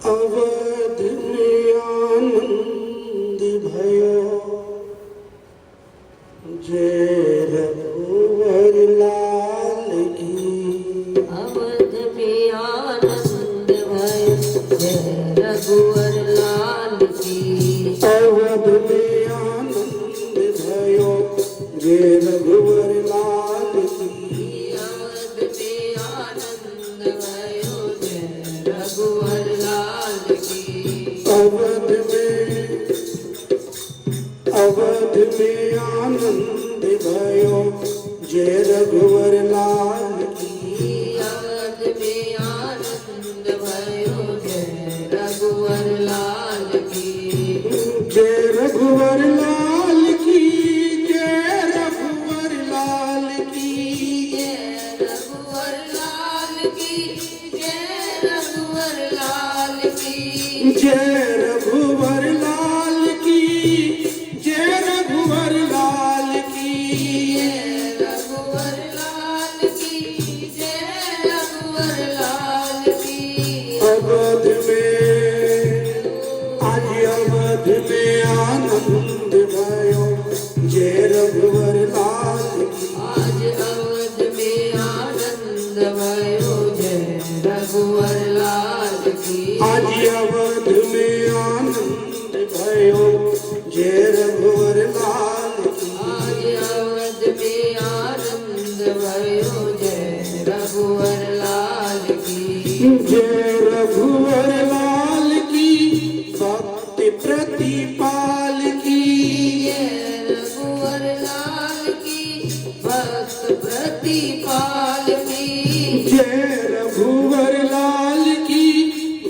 अवध में आनंद भयो जय रघुवर लाल की। अवध में आनंद भयो जय रघुवर लाल की। अवध में आनंद भयो जय रघुवर लाल की। अवध में आनंद भयो जय रघुवर लाल की। अवध में आनंद भयो जय रघुवर लाल की। अवध में आनंद भयो जय रघुवर लाल की। जय रघुवर लाल की। जय रघुवर लाल की। जय रघुवर लाल की। जय रघुवर लाल की। जय रघुवर लाल की। जय रघुवर लाल की। जय रघुवर लाल की। जय रघुवर लाल की। अवध में आज अवध में आनंद भयो जय रघुवर लाल की। आज अवध में आनंद भयो जय रघुवर लाल की। आज अवध में आनंद भयो जय रघुवर लाल की। आज अवध में आनंद भयो जय रघुवर लाल की। जय रघुवर लाल की। भक्ति प्रतिपाल की। जय रघुवर लाल की। भक्त प्रतिपाल की। जय रघुवर लाल की।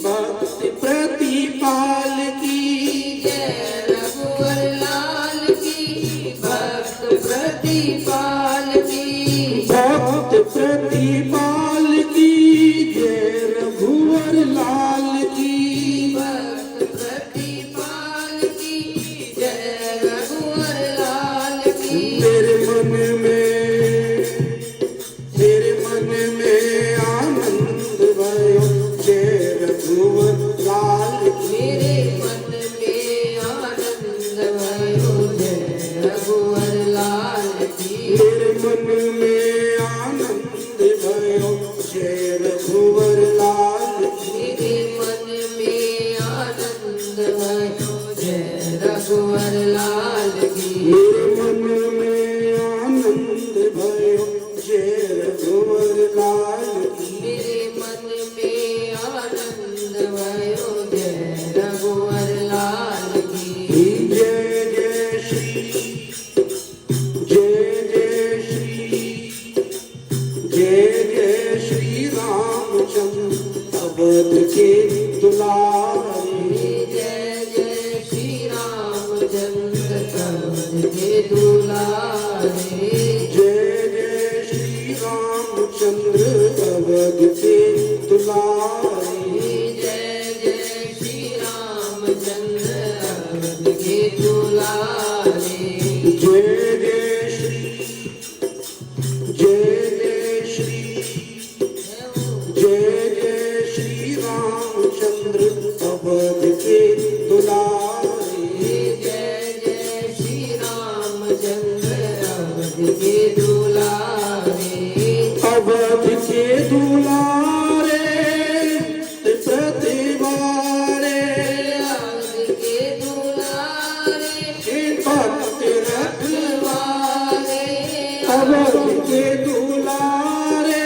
भक्ति प्रतिपाल की। जय रघुवर लाल की। भक्त प्रतिपाल की। भक्त प्रतिपाल की। जय रघुवर लाल की। भक्त प्रतिपाल की। जय रघुवर लाल की। तेरे मन में आनंद भयो जय रघुवर लाल की। मेरे मन में आनंद भयो जय रघुवर लाल की। मेरे मन में आनंद भयो जय रघुवर लाल की। मेरे मन में आनंद भयो जय रघुवर लाल की। मेरे मन में आनंद भयो जय रघुवर लाल की। मेरे मन में आनंद भयो जय रघुवर लाल की। जय जय श्री जय जय श्री जय जय श्री रामचंद्र अवध के दुलारे। जय जय श्री रामचंद्र अवध के दुलारे। जय जय श्री रामचंद्र अवध के दुलारे। जय जय श्री रामचंद्र अवध के दुलारे। जय जय श्री जय जय श्री जय जय श्री रामचंद्र अवध के दुलारे। जय जय श्री रामचंद्र अवध के दुलारे। अवध के दुलारे प्रतिवारे। अवध के दुलारे। भक्त रखवारे। अवध के दुलारे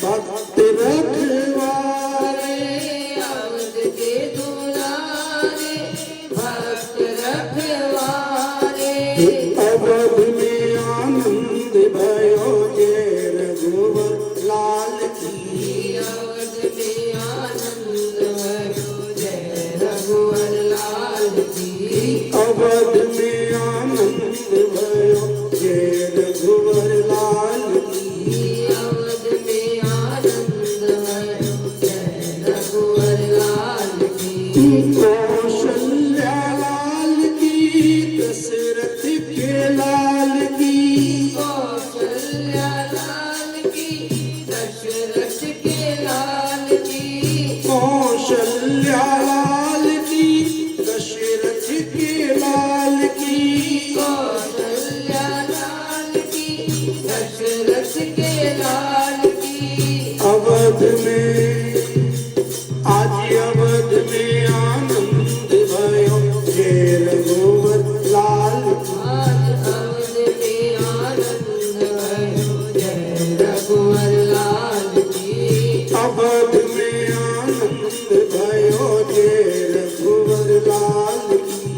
भक्त रखवारे। अवध के दुलारे। भक्त रखवारे। अवध में आनंद भयो जय रघुवर लाल की। अवध में आनंद भयो जय रघुवर लाल की। अवध में आनंद भयो जय रघुवर लाल की। अवध में आनंद भयो जय रघुवर लाल की। कौशल्या लाल की। दशरथ के लाल की। कौशल्या लाल की। दशरथ के लाल की। कौशल्या में आज अवध में आनंद भयो जय रघुवर लाल आज अवध में आनंद भयो जय रघुवर लाल की अवध में आनंद भयो जय रघुवर लाल की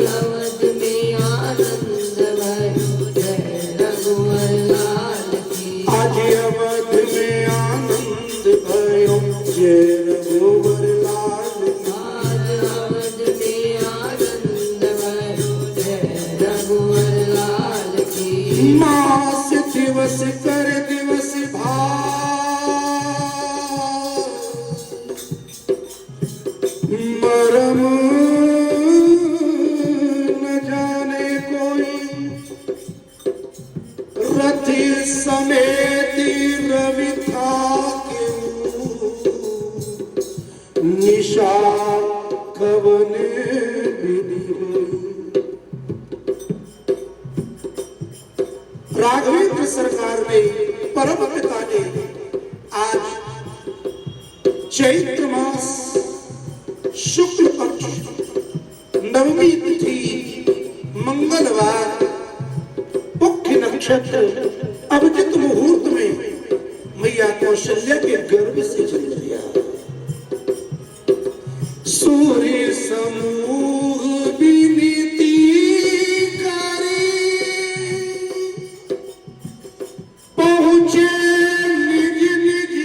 अवध में आनंद भयो जय रघुवर लाल की आज अवध में आनंद भयो जय रघुवर लाल की आज अवध में आनंद भयो जय रघुवर लाल की मास दिवस कर दिवस भाव मरम न जाने कोई रथ समेत रवि था निशा कवन विधि हुई। राघवेंद्र सरकार ने परम पिता ने आज चैत्र मास शुक्ल पक्ष नवमी तिथि मंगलवार मुख्य नक्षत्र अभिजित मुहूर्त में मैया कौशल्या के गर्भ से जन्म लिया। सूर्य समूह विनीति करे पहुंचे निज निज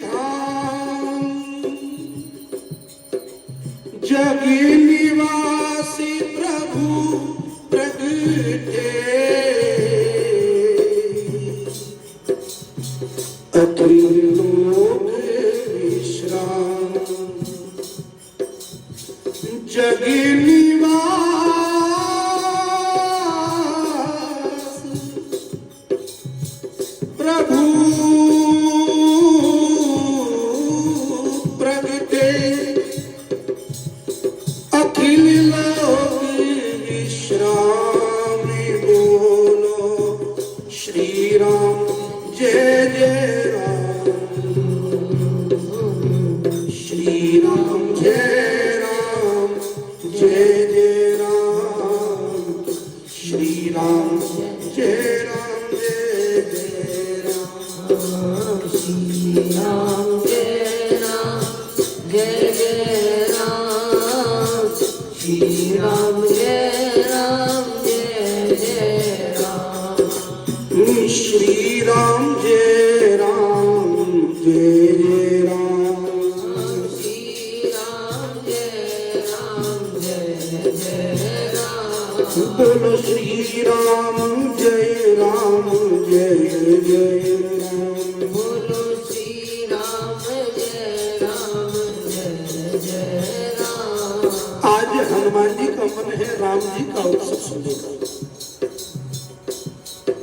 धाम जग निवासी प्रभु प्रगटे अखिल लोक विश्राम जग निवास प्रभु प्रगटे अखिल लोक विश्राम बोलो श्री राम जय जय राम श्री राम जय राम जय जय राम श्री राम जय राम जय जय राम श्री राम जय राम जय जय राम श्री राम जय राम जय जय राम श्री राम जय राम जय जय राम श्री राम जय राम जय जय राम बोलो श्री राम जय राम जय जय राम बोलो श्री राम जय राम जय जय राम आज हनुमान जी का मन है राम जी का उत्सव सुनने का।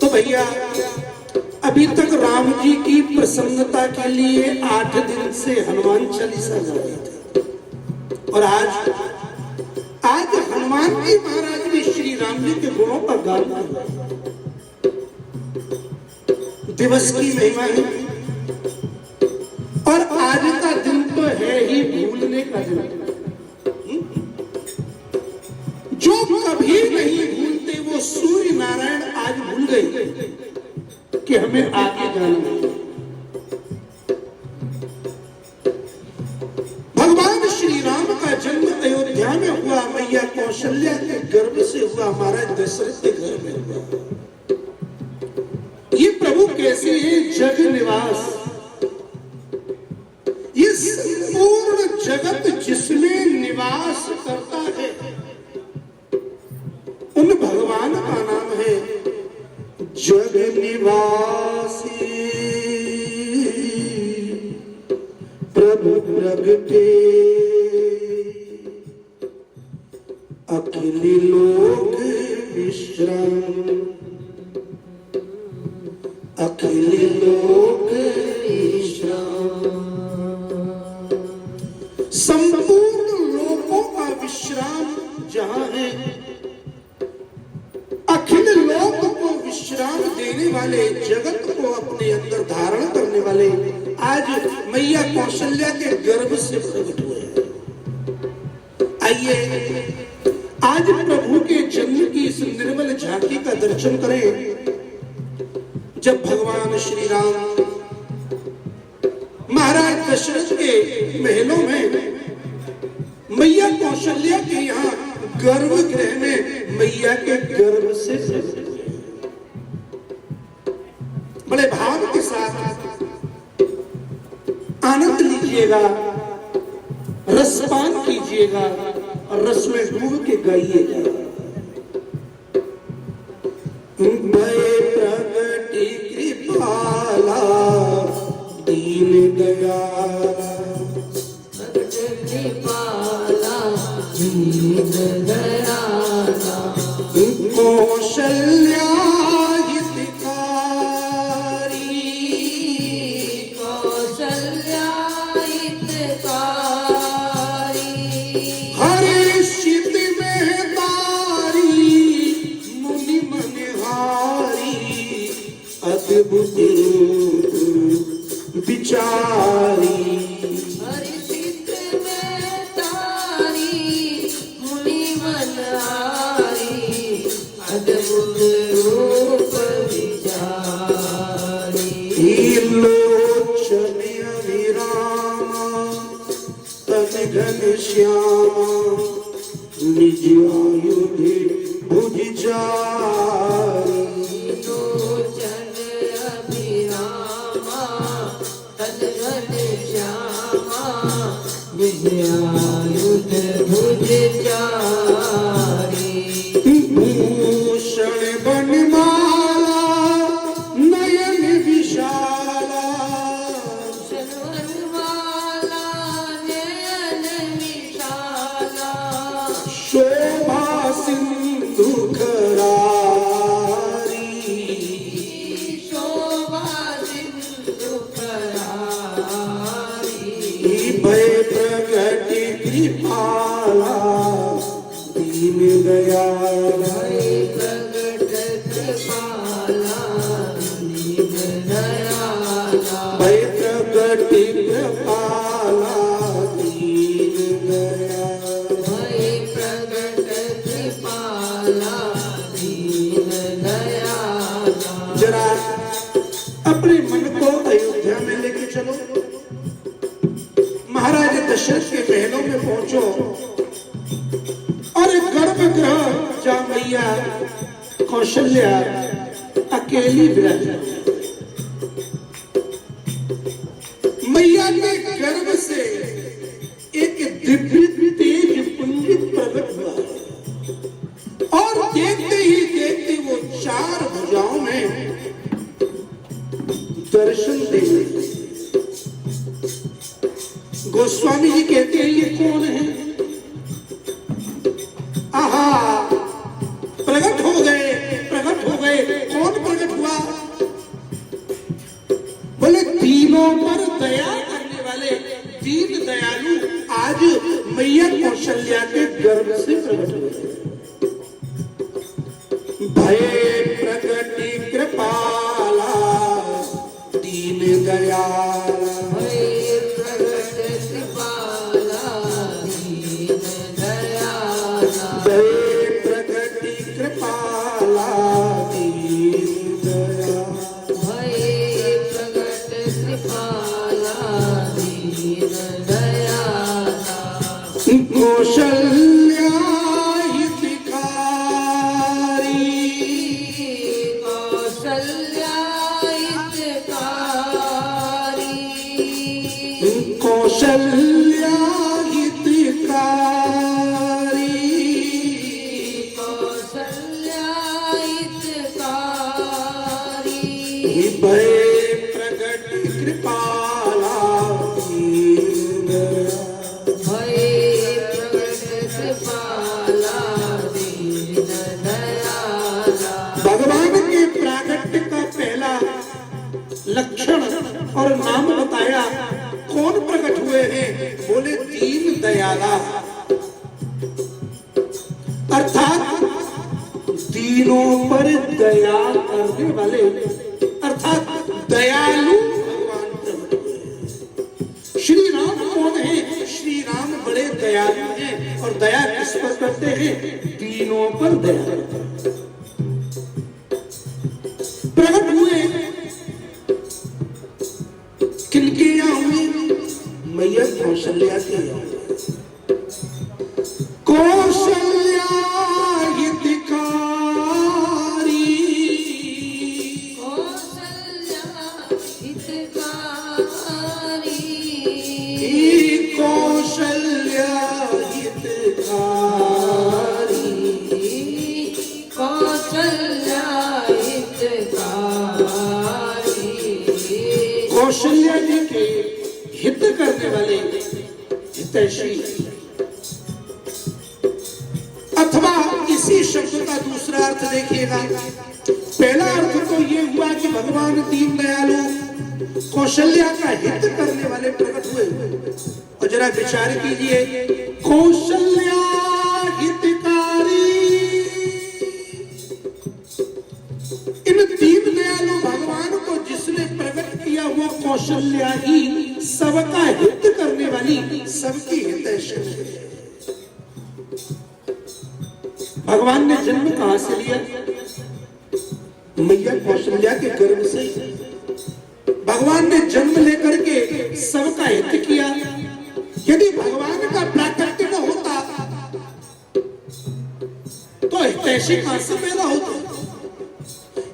तो भैया अभी तक राम जी की प्रसन्नता के लिए 8 दिन से हनुमान चालीसा गा रहे थे और आज हनुमान जी महाराज भी श्री राम जी के गुणों का गान कर रहे हैं। दिवस की महिमा है और आज का दिन तो है ही भूलने का दिन। जो कभी नहीं भूलते वो सूर्य नारायण आज भूल गए कि हमें आगे जाना है। भगवान श्री राम का जन्म अयोध्या में हुआ, मैया कौशल्या के गर्भ से हुआ, महाराज दशरथ के घर में हुआ। ये प्रभु कैसे है? जग निवास, ये संपूर्ण जगत जिसमें निवास करता है उन भगवान का नाम है जग निवासी प्रभु प्रगटे अखिल लोक विश्राम अखिल लोक विश्राम। संपूर्ण लोकों का विश्राम जहां है, अखिल लोक को विश्राम देने वाले, जगत को अपने अंदर धारण करने वाले आज मैया कौशल्या के गर्भ से प्रकट हुए हैं। आइए आज प्रभु के जन्म की इस निर्मल झांकी का दर्शन करें। जब भगवान श्री राम महाराज दशरथ के महलों में मैया कौशल्या के यहाँ गर्भगृह में मैया के गर्भ से प्रकट हुए। बड़े भाव के साथ आनंद लीजिएगा, रसपान कीजिएगा और रस में डूब के गाइएगा। भय प्रगति कृपाला दीन दयाला, कृपाला दीन दयाला, कौशल्या हितकारी, कौशल्या हितकारी, हर्षित में तारी मुनि मनहारी, अद्भुत विचारी। हर्षित में तारी मुनि मनहारी, अद्भुत रूप विचारी। लोचन अभिरामा तन घन श्यामा, निज आयुधि भुज जारी। लोचन अभिरामा तन घन श्यामा, निज आयुध भुज चारी। भूषण बनमाला नयन विशाला, शनवनमाला नयन विशाला, शोभा सिंधु करारी। शोभा सिंधु करारी। भय प्रगति कृपाला दीन दयाला, भय प्रगट कृपाला दीन दयाला, भय प्रगति कृपाला दीन दयाला। भय प्रगट कृपाला दीन दयाला। जरा अपने मन को अयोध्या में लेके चलो। महाराज दशरथ के महलों में पहुंचो और गर्भगृह जहां मैया कौशल्या अकेली विराजमान है। मैया के गर्भ से एक दिव्य तेज पुंज प्रकट हुआ है और देखते ही देखते वो चार भुजाओं में दर्शन दे रही। गोस्वामी जी कहते हैं ये कौन है? आहा, प्रकट हो गए, प्रकट हो गए। कौन प्रकट हुआ? बोले तीनों पर दया करने वाले दीन दयालु आज मैया कौशल्या के गर्भ से प्रकट हुए। भय प्रगति कृपाला दीन दयाला, भय प्रगट कृपाला दीन दयाला, भय प्रगति कृपाला दीन दयाला। भय प्रगट कृपाला दीन दयाला, कौशल्या हितकारी, कौशल्या हितकारी, कौशल्या हितकारी, कौशल्या हितकारी, भय प्रगट कृपाला दीन दयाला। भय प्रगट कृपाला दीन दयाला। भगवान के प्रागट्य का पहला लक्षण और नाम बताया। कौन प्रकट हुए हैं? बोले दीन दयाला, अर्थात दीनों पर दया करने वाले, अर्थात दयालु भगवान प्रकट हुए हैं। दयालु हैं और दया किस पर करते हैं? तीनों पर दया करते हैं। प्रकट हुए किनके यहाँ हुए? मैया कौशल्या के यहाँ। कौशल्या हितकारी, कौशल्या हितकारी, कौशल्या हितकारी, कौशल्या हितकारी। कौशल्या जी के हित करने वाले हितैषी, अथवा इसी शब्द का दूसरा अर्थ देखिएगा। पहला अर्थ तो ये हुआ कि भगवान दीन दयालु कौशल्या का हित करने वाले प्रकट हुए। और जरा विचार कीजिए, कौशल्या हितकारी, इन दीन दयालु भगवान को जिसने प्रकट किया वो कौशल्या ही सबका हित करने वाली, सबकी हितैषी है। भगवान ने जन्म कहां से लिया? मैया कौशल्या के गर्भ से। भगवान ने जन्म लेकर के सबका हित किया। यदि भगवान का प्राकट्य न होता तो हितैषी कहां से पैदा होता?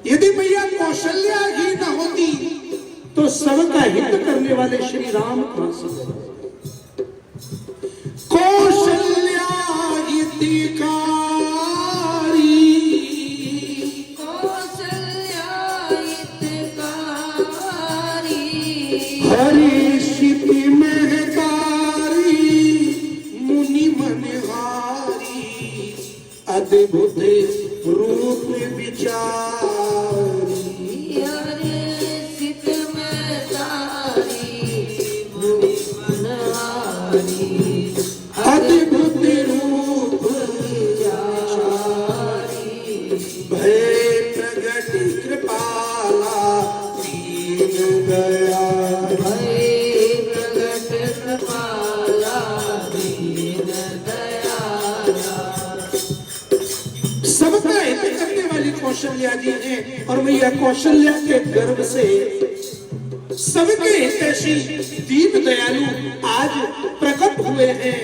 यदि मैया कौशल्या ही न होती तो सबका हित करने वाले श्री राम कहां से पैदा होते? कौशल्या हितकारी, हरिषिति महतारी, मुनि मनहारी, अद्भुत रूप विचारी। हरिषित महतारी, मुनि मनहारी, अद्भुत रूप विचारी। भय प्रगट कृपाला दीन दया, सबका हित करने वाली कौशल्या जी हैं। और मैया कौशल्या के गर्भ से सबके हितैषी दीन दयालु आज प्रकट हुए हैं।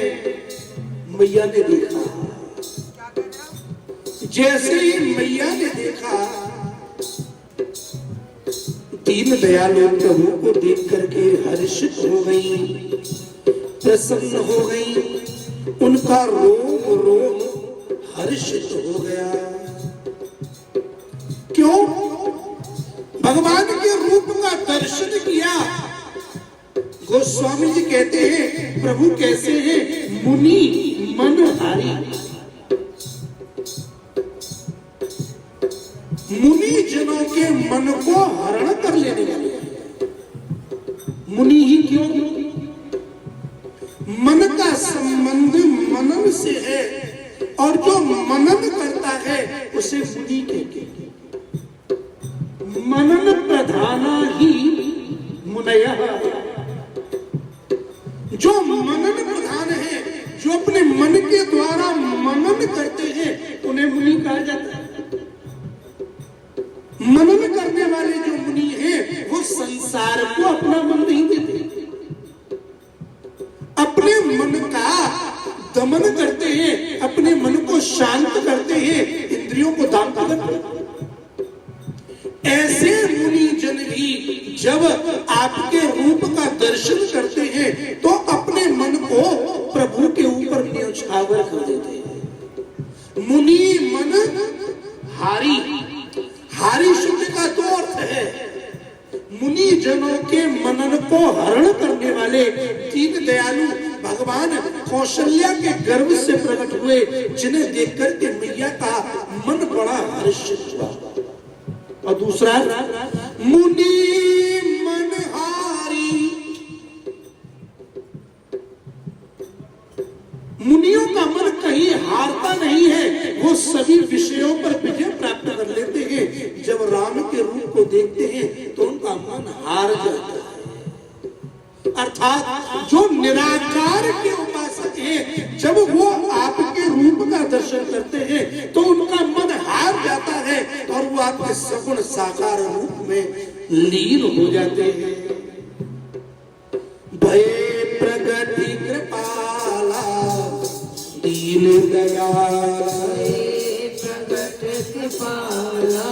मैया ने देखा, जैसे ही मैया ने देखा, दीन दयालु प्रभु को देख करके हर्षित हो गई, प्रसन्न हो गई। उनका रोम रोम हर्षित हो गया। क्यों? भगवान के रूप का दर्शन किया। गोस्वामी जी कहते हैं प्रभु कैसे हैं? मुनि मनहारी। मुनि जनों के मन को हरण कर लेने वाले। मुनि ही क्यों? मन का संबंध मनन से है और जो मनन करता है उसे मुनि कहते हैं। मनन प्रधाना ही मुनयः। जो मनन प्रधान है, जो अपने मन के द्वारा मनन करते हैं, उन्हें मुनि कहा जाता है। मनन करने वाले जो मुनि हैं वो संसार को अपना मन नहीं देते, अपने मन का दमन करते हैं, अपने मन को शांत करते हैं, इंद्रियों को दाम करते हैं। ऐसे मुनि जन भी जब आपके रूप का दर्शन करते हैं तो अपने मन को प्रभु के ऊपर न्यौछावर कर देते हैं। मुनि मन हारी। हारी शब्द का दो अर्थ है। मुनि जनों के मनन को हरण करने वाले दीन दयालु भगवान कौशल्या के गर्भ से प्रकट हुए, जिन्हें देखकर के मैया का मन बड़ा हर्षित हुआ। और दूसरा, मुनि मनहारी। मुनियों का मन कहीं हारता नहीं है, वो सभी विषयों पर विजय प्राप्त कर लेते हैं। जब राम के रूप को देखते हैं तो उनका मन हार जाता है। अर्थात जो निराकार के उपासक हैं हैं, जब वो आपके रूप का दर्शन करते हैं तो उनका मन हार जाता है और वो आपके सगुण साकार रूप में लीन हो जाते हैं। भय प्रगति कृपाला दीन दयाला, प्रगट कृपाला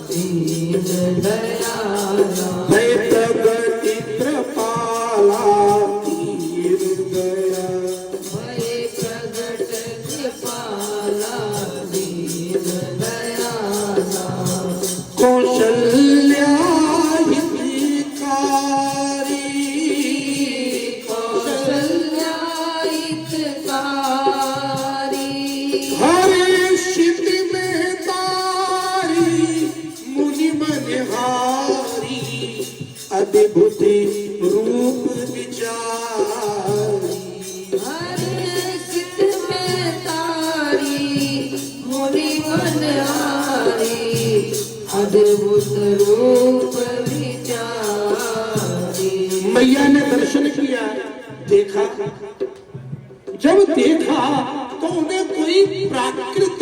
दीन दयाला, भय प्रगति कृपाला दीन दयाला, भय प्रगट कृपाला दीन दयाला, कौशल्या हितकारी, कौशल्या हितकारी, हर्षित में तारी मुनि मनहारी, अद्भुत रूप विचारी, हर्षित में तारी मुनि मनहारी, अद्भुत रूप विचारी। मैया ने दर्शन किया, देखा, जब देखा तो उन्हें कोई प्राकृत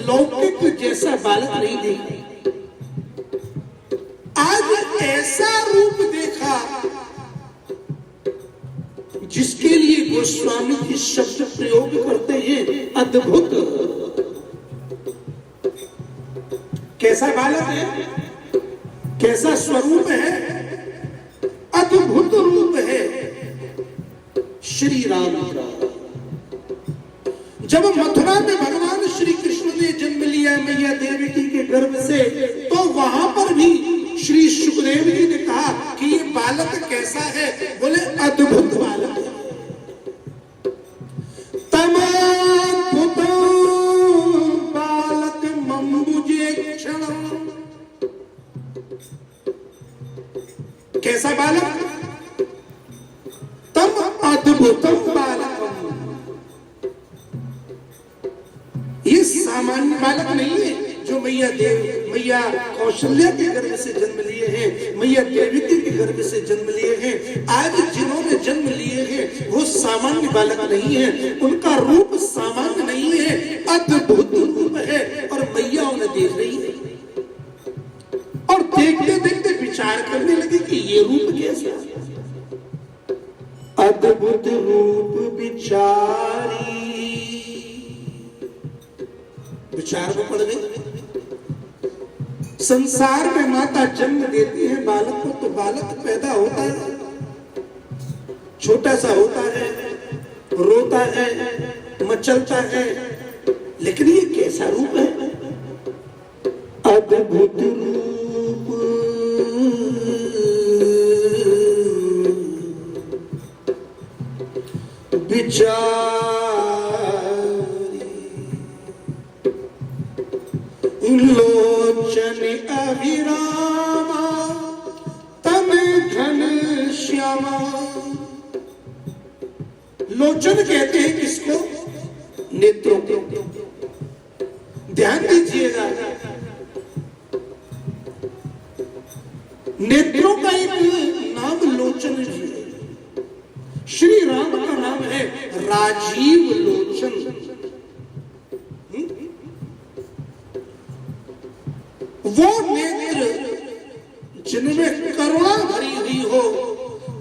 लौकिक जैसा बालक नहीं देखा। आज ऐसा रूप देखा जिसके लिए गोस्वामी जी शब्द प्रयोग करते हैं अद्भुत। कैसा बालक है, कैसा स्वरूप है, अद्भुत रूप है श्री राम का। जब मथुरा में भगवान श्री कृष्ण ने जन्म लिया मैया देवकी के गर्भ से, तो वहां पर भी श्री सुखदेव जी ने कहा कि ये बालक कैसा है, बोले अद्भुत बालक है। तमोद्भुत बालक मंबुजे क्षण, कैसा बालक, तम अद्भुतम बालक, ये सामान्य बालक नहीं है जो मैया कौशल्या के गर्भ से जन्म लिए हैं, मैया देवकी के गर्भ से जन्म लिए हैं। आज जिन्होंने जन्म लिए हैं वो सामान्य बालक नहीं है, उनका रूप सामान्य नहीं है, अद्भुत रूप है और मैया उन्हें देख रही है और देखते देखते विचार करने लगी कि ये रूप कैसा है। अद्भुत रूप विचारी, विचार में पड़ गई। संसार में माता जन्म देती है बालक को, तो बालक पैदा होता है, छोटा सा होता है, रोता है, मचलता है, लेकिन ये कैसा रूप है, अद्भुत रूप विचारी, लोचन अभिरामा तन घन श्यामा। लोचन कहते हैं किसको, नेत्रों को। ध्यान दीजिएगा, नेत्रों का एक नाम लोचन जी है। श्री राम का नाम है राजीव लोचन। वो नेत्र जिनमें करुणा भरी हुई हो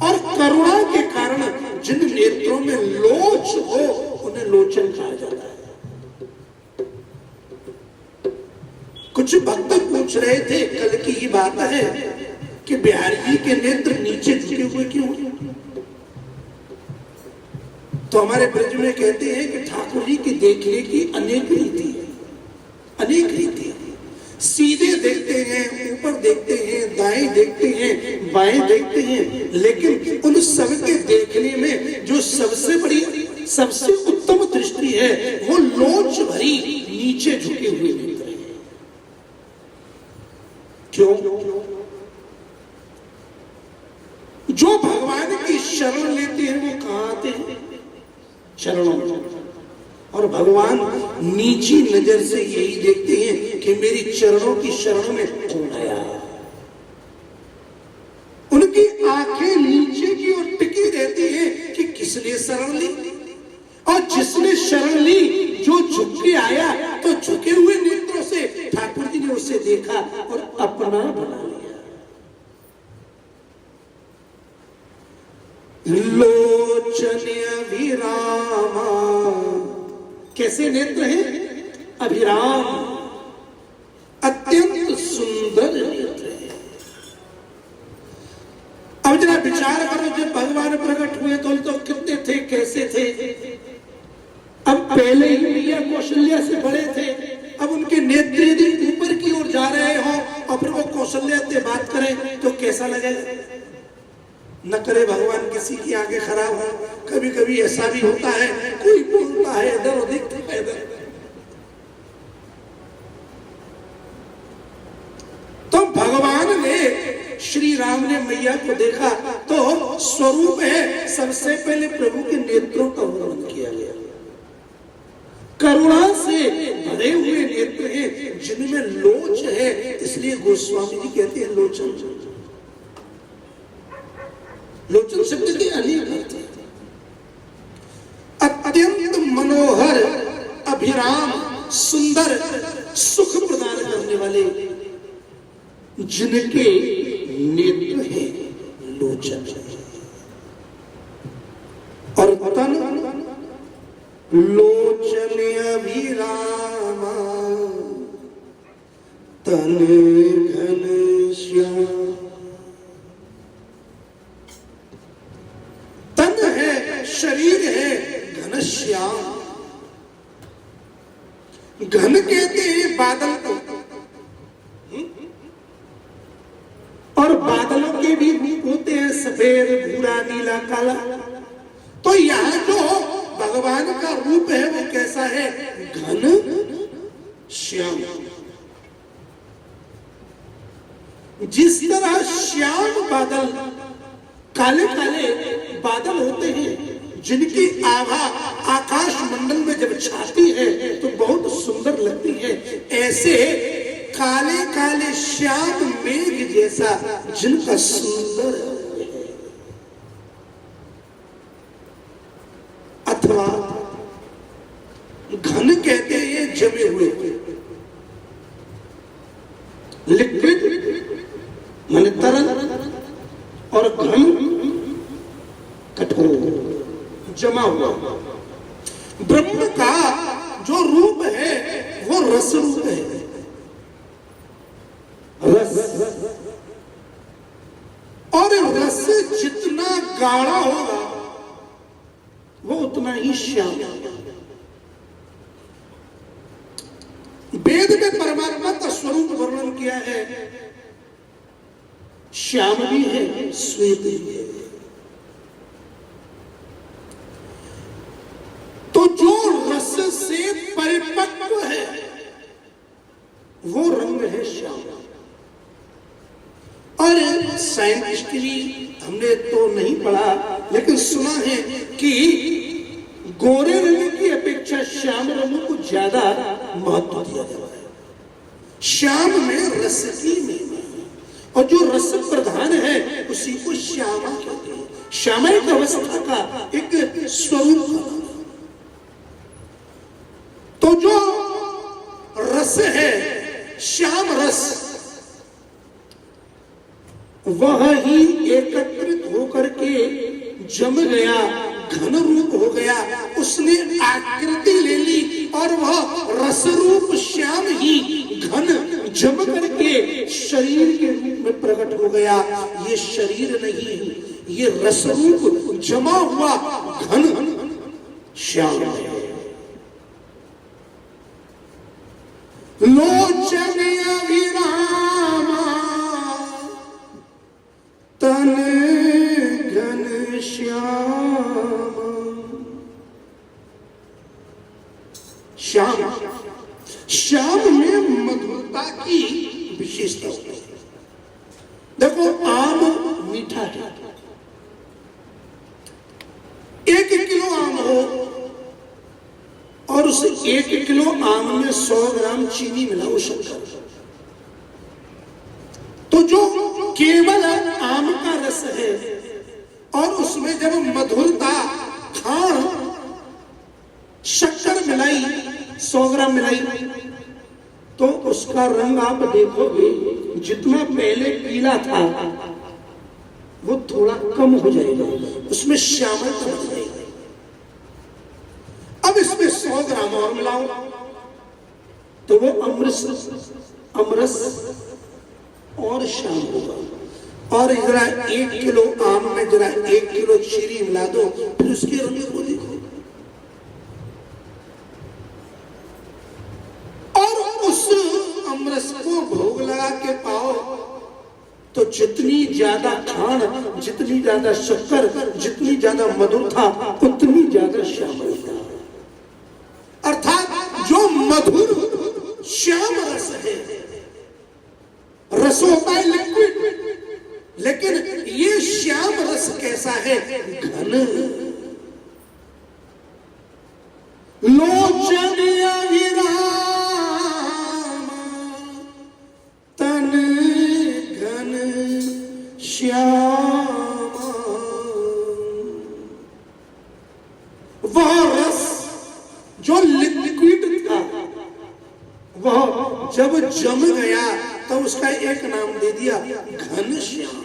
और करुणा के कारण जिन नेत्रों में लोच हो उन्हें लोचन कहा जाता है। कुछ भक्त पूछ रहे थे, कल की ही बात है, कि बिहारी जी के नेत्र नीचे झुके हुए क्यों? तो हमारे ब्रज में कहते हैं कि ठाकुर जी की देखने की अनेक रीति है, अनेक रीति है। सीधे देखते हैं, ऊपर देखते हैं, दाएं देखते हैं, बाएं देखते हैं, लेकिन उन सबके देखने में जो सबसे बड़ी, सबसे उत्तम दृष्टि है वो लोच भरी नीचे झुके हुए नेत्र है। क्यों? जो भगवान की शरण लेते हैं वो कहां आते हैं? चरणों में। और भगवान नीची नजर से यही देखते हैं कि मेरी चरणों की शरण में कौन आया। उनकी आंखें नीचे की ओर टिकी रहती हैं कि किसने शरण ली। और जिसने शरण ली, जो झुक के आया, तो झुके हुए नेत्रों से ठाकुर जी ने उसे देखा और अपना बना लिया। लोचन अभिरामा, कैसे नेत्र हैं? अभिराम, अत्यंत सुंदर नेत्र है। अब जरा विचार करो, जब भगवान प्रकट हुए तो कितने थे, कैसे थे? अब पहले ही मैया कौशल्या से बड़े थे, अब उनके नेत्र यदि ऊपर की ओर जा रहे हो और फिर वो कौशल्या से बात करें तो कैसा लगेगा? न करे भगवान किसी की आंखें खराब हो। कभी कभी ऐसा भी होता है, कोई बोलता है इधर और दिखता है इधर। तो भगवान ने, श्री राम ने मैया को देखा तो स्वरूप है, सबसे पहले प्रभु के नेत्रों का वर्णन किया गया। करुणा से भरे हुए नेत्र हैं जिनमें लोच है, इसलिए गोस्वामी जी कहते हैं लोचन। लोचन शब्द के अनेक अर्थ हैं। अत्यंत मनोहर, अभिराम, सुंदर, सुख प्रदान करने वाले जिनके नेत्र हैं लोचन। और तन लोचन अभिरामा, तन घन श्याम। तन है, शरीर है घनश्याम। घन कहते हैं बादल को, और बादलों के भी रूप होते हैं सफेद, भूरा, नीला, काला। तो यहां जो भगवान का रूप है वो कैसा है? घन श्याम। जिस तरह श्याम बादल, काले काले बादल होते हैं जिनकी आभा आकाश मंडल में जब छाती है तो बहुत सुंदर लगती है, ऐसे काले काले श्याम मेघ जैसा जिनका सुंदर है। अथवा घन कहते हैं जमे हुए, लिक्विड माने तरल, और घन कठोर, जमा हुआ। ब्रह्म का जो रूप है वो रस रूप है। रस, और रस जितना गाढ़ा होगा वो उतना ही श्याम। वेद में परमात्मा का स्वरूप वर्णन किया है, श्याम भी है, श्वेत भी है। तो जो रस से परिपक्व है वो रंग है श्याम। और साइंटिफिकली हमने तो नहीं पढ़ा, लेकिन सुना है कि गोरे रंग की अपेक्षा श्याम रंग को ज्यादा महत्व दिया जाता है। श्याम में रस की महिमा है, और जो रस प्रधान है उसी को श्यामा कहते हैं। श्यामा एक अवस्था का, एक स्वरूप का। तो जो रस है, श्याम रस, वह ही एकत्रित होकर के जम गया, घन रूप हो गया, उसने आकृति ले ली, और वह रस रूप श्याम ही घन जम करके शरीर के रूप में प्रकट हो गया। ये शरीर नहीं, ये रस रूप जमा हुआ घन श्याम है। लोचन अभिरामा, तन घन श्याम। श्याम, श्याम में मधुरता की विशेषता होती है। देखो, आम मीठा है, 1 किलो आम हो और उस 1 किलो आम में 100 ग्राम चीनी मिलाओ, शक्कर। तो जो केवल आम का रस है और उसमें जब मधुरता, खाण 100 ग्राम मिलाई तो उसका रंग आप देखोगे जितना पहले पीला था वो थोड़ा कम हो जाएगा, उसमें श्यामलता हो जाएगी। अब इसमें 100 ग्राम और मिलाओ तो वो अमरस और श्याम होगा। और जरा 1 किलो आम में जरा 1 किलो चीनी मिला दो, फिर उसके रंग को देखो। और उस अमरस को भोग लगा के पाओ तो जितनी ज्यादा खांड, जितनी ज्यादा शक्कर, जितनी ज्यादा मधुरता, उतनी ज्यादा श्यामलता। अर्थात जो मधुर श्याम रस है, रस होता है लिक्विड, लेकिन ये श्याम रस कैसा है? घन। लोचन अविराम तन घन श्याम। वह रस जो लिक्विड था वह जब जम गया तो उसका एक नाम दे दिया घन श्याम।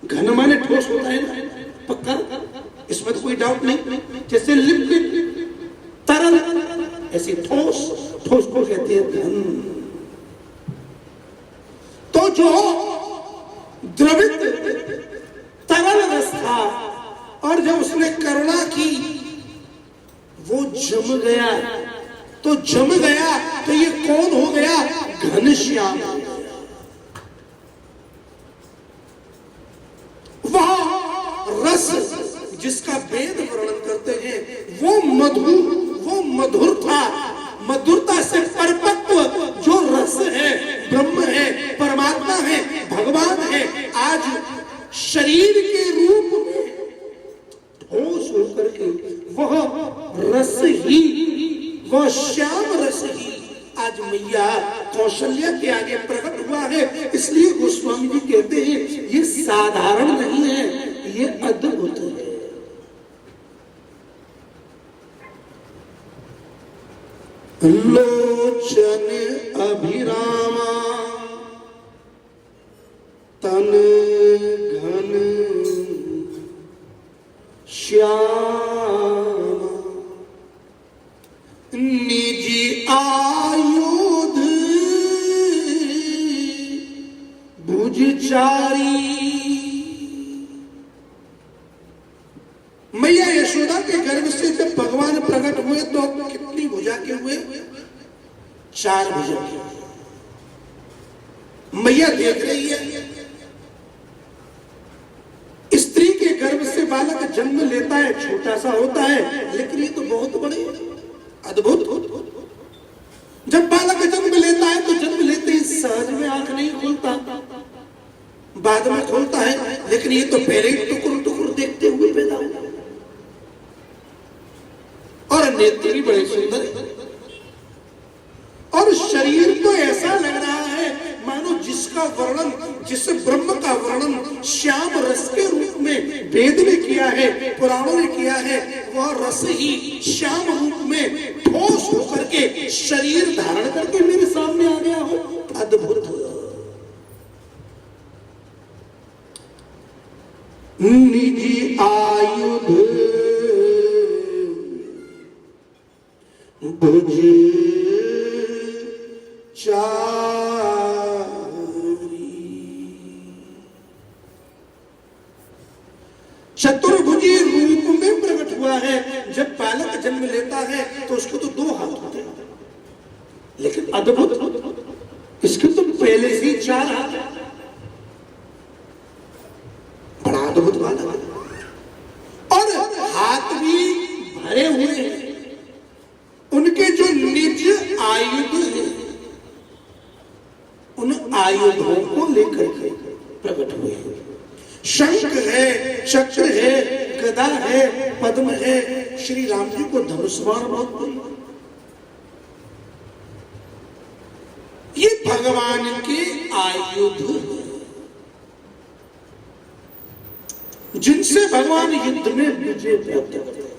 घन माने ठोस होता है ना, पक्का, इसमें तो कोई डाउट नहीं। जैसे लिक्विड तरल, ऐसे ठोस, ठोस को कहते हैं घन। तो जो द्रवित तरल रस था और जब उसने करुणा की वो जम गया, तो जम गया तो ये कौन हो गया? घनश्याम। वह रस जिसका वेद वर्णन करते हैं वो मधुर था। मधुरता से परिपक्व जो रस है, ब्रह्म है, परमात्मा है, भगवान है, आज शरीर के रूप में ठोस होकर के वह रस ही, वह श्याम रस ही आज मैया कौशल्या के आगे प्रकट हुआ है। इसलिए गोस्वामी जी कहते हैं ये साधारण नहीं है, ये अद्भुत है। लोचन अभिरामा तन घन श्याम। निज आयुध भुजचारी। मैया यशोदा के गर्भ से जब भगवान प्रकट हुए तो कितनी भुजा के हुए? 4 भुजा के। मैया देख रही है स्त्री के गर्भ से बालक जन्म लेता है, छोटा सा होता है, लेकिन ये तो बहुत बड़े अद्भुत। जब बालक जन्म लेता है तो जन्म लेते ही सहज में आंख नहीं खुलता, बाद में खुलता है, लेकिन ये तो पहले ही टुकुर टुकुर देखते हुए पैदा हुआ। और नेत्र भी बड़े सुंदर है और शरीर तो ऐसा लग रहा है मानो जिसका वर्णन, जिस ब्रह्म का वर्णन श्याम रस के रूप में वेद ने किया है, पुराणों ने किया है, वह रस ही श्याम रूप में ठोस होकर के शरीर धारण करके मेरे सामने आ गया हो। अद्भुत। निज आयुध भुज चारी। चतुर्भुजी रूप में प्रकट हुआ है। जब बालक जन्म लेता है तो उसको तो 2 हाथ होते हैं, लेकिन अद्भुत इसके तो पहले से 4 हाथ। बड़ा अद्भुत बालक है और हाथ भी भरे हुए हैं। उनके जो निज आयुध है उन आयुधों को लेकर के प्रकट हुए हैं। शंख है, चक्र है, गदा है, पद्म है। श्री राम जी को धनुष बाण बहुत पड़ी। ये भगवान के आयुध हैं जिनसे भगवान युद्ध में विजय प्राप्त करते हैं।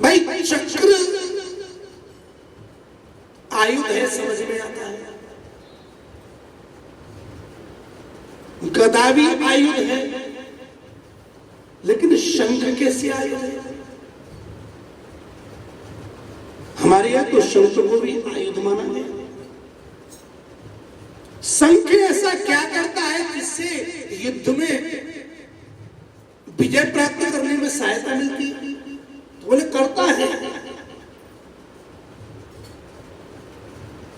भाई चक्र आयुध है, समझ में आता है। गदा भी आयुध है, लेकिन शंख कैसे आयुध है? हमारे यहां तो शंख को भी आयुध माना गया। शंख ऐसा क्या करता है जिससे युद्ध में विजय प्राप्त करने में सहायता मिलती है? तो बोले करता है।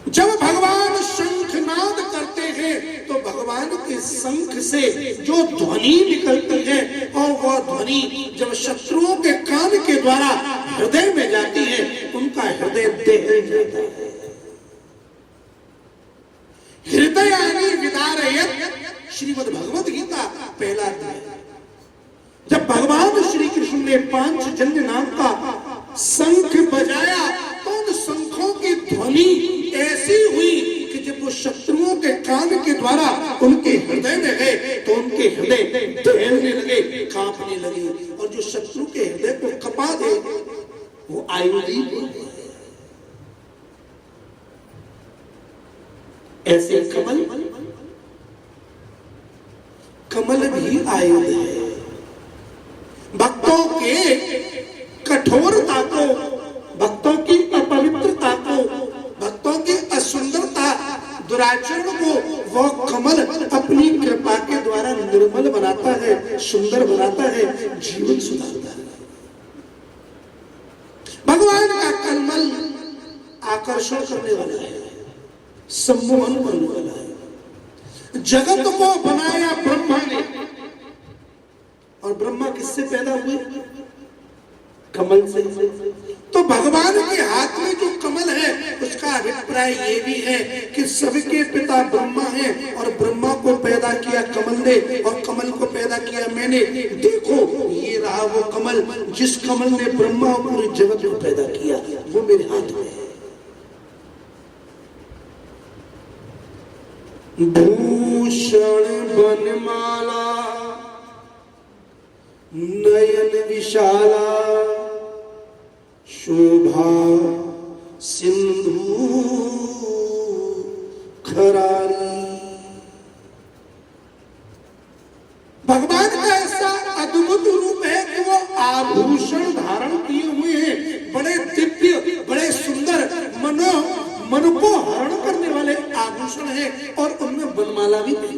जब भगवान शंखनाद करते हैं तो भगवान के शंख से जो ध्वनि निकलती है, और वह ध्वनि जब शत्रुओं के कान के द्वारा हृदय में जाती है, उनका हृदय दहल जाता है। हृदयानि विदारयत्, श्रीमद् भगवद गीता पहला अध्याय। जब भगवान श्री कृष्ण ने पांचजन्य नाम का शंख बजाया तो उन शंखों की ध्वनि ऐसी हुई कि जब वो शत्रुओं के कान के द्वारा उनके हृदय में गए तो उनके हृदय दहलने लगे, कांपने लगे, और जो शत्रु के हृदय को कपा दे वो आयुधी है। ऐसे कमल भी आयुध है। भक्तों के कठोरता को, भक्तों की अपवित्रता को, भक्तों की असुंदरता, दुराचरण को वह कमल अपनी कृपा के द्वारा निर्मल बनाता है, सुंदर बनाता है, जीवन सुधारता है। भगवान का कमल आकर्षण करने वाला है, सम्मोहन करने वाला है। जगत को बनाया ब्रह्मा ने, और ब्रह्मा किससे पैदा हुए? कमल से। तो भगवान के हाथ में जो कमल है उसका अभिप्राय ये भी है कि सबके पिता ब्रह्मा हैं, और ब्रह्मा को पैदा किया कमल ने, और कमल को पैदा किया मैंने। देखो ये रहा वो कमल, जिस कमल ने ब्रह्मा और पूरे जगत को पैदा किया, वो मेरे हाथ में है। भूषण बनमाला नयन विशाला शोभा सिंधु खरारी। भगवान का ऐसा अद्भुत रूप है कि वो आभूषण धारण किए हुए हैं, बड़े दिव्य, बड़े सुंदर, मन को हरण करने वाले आभूषण है, और उनमें बनमाला भी थी।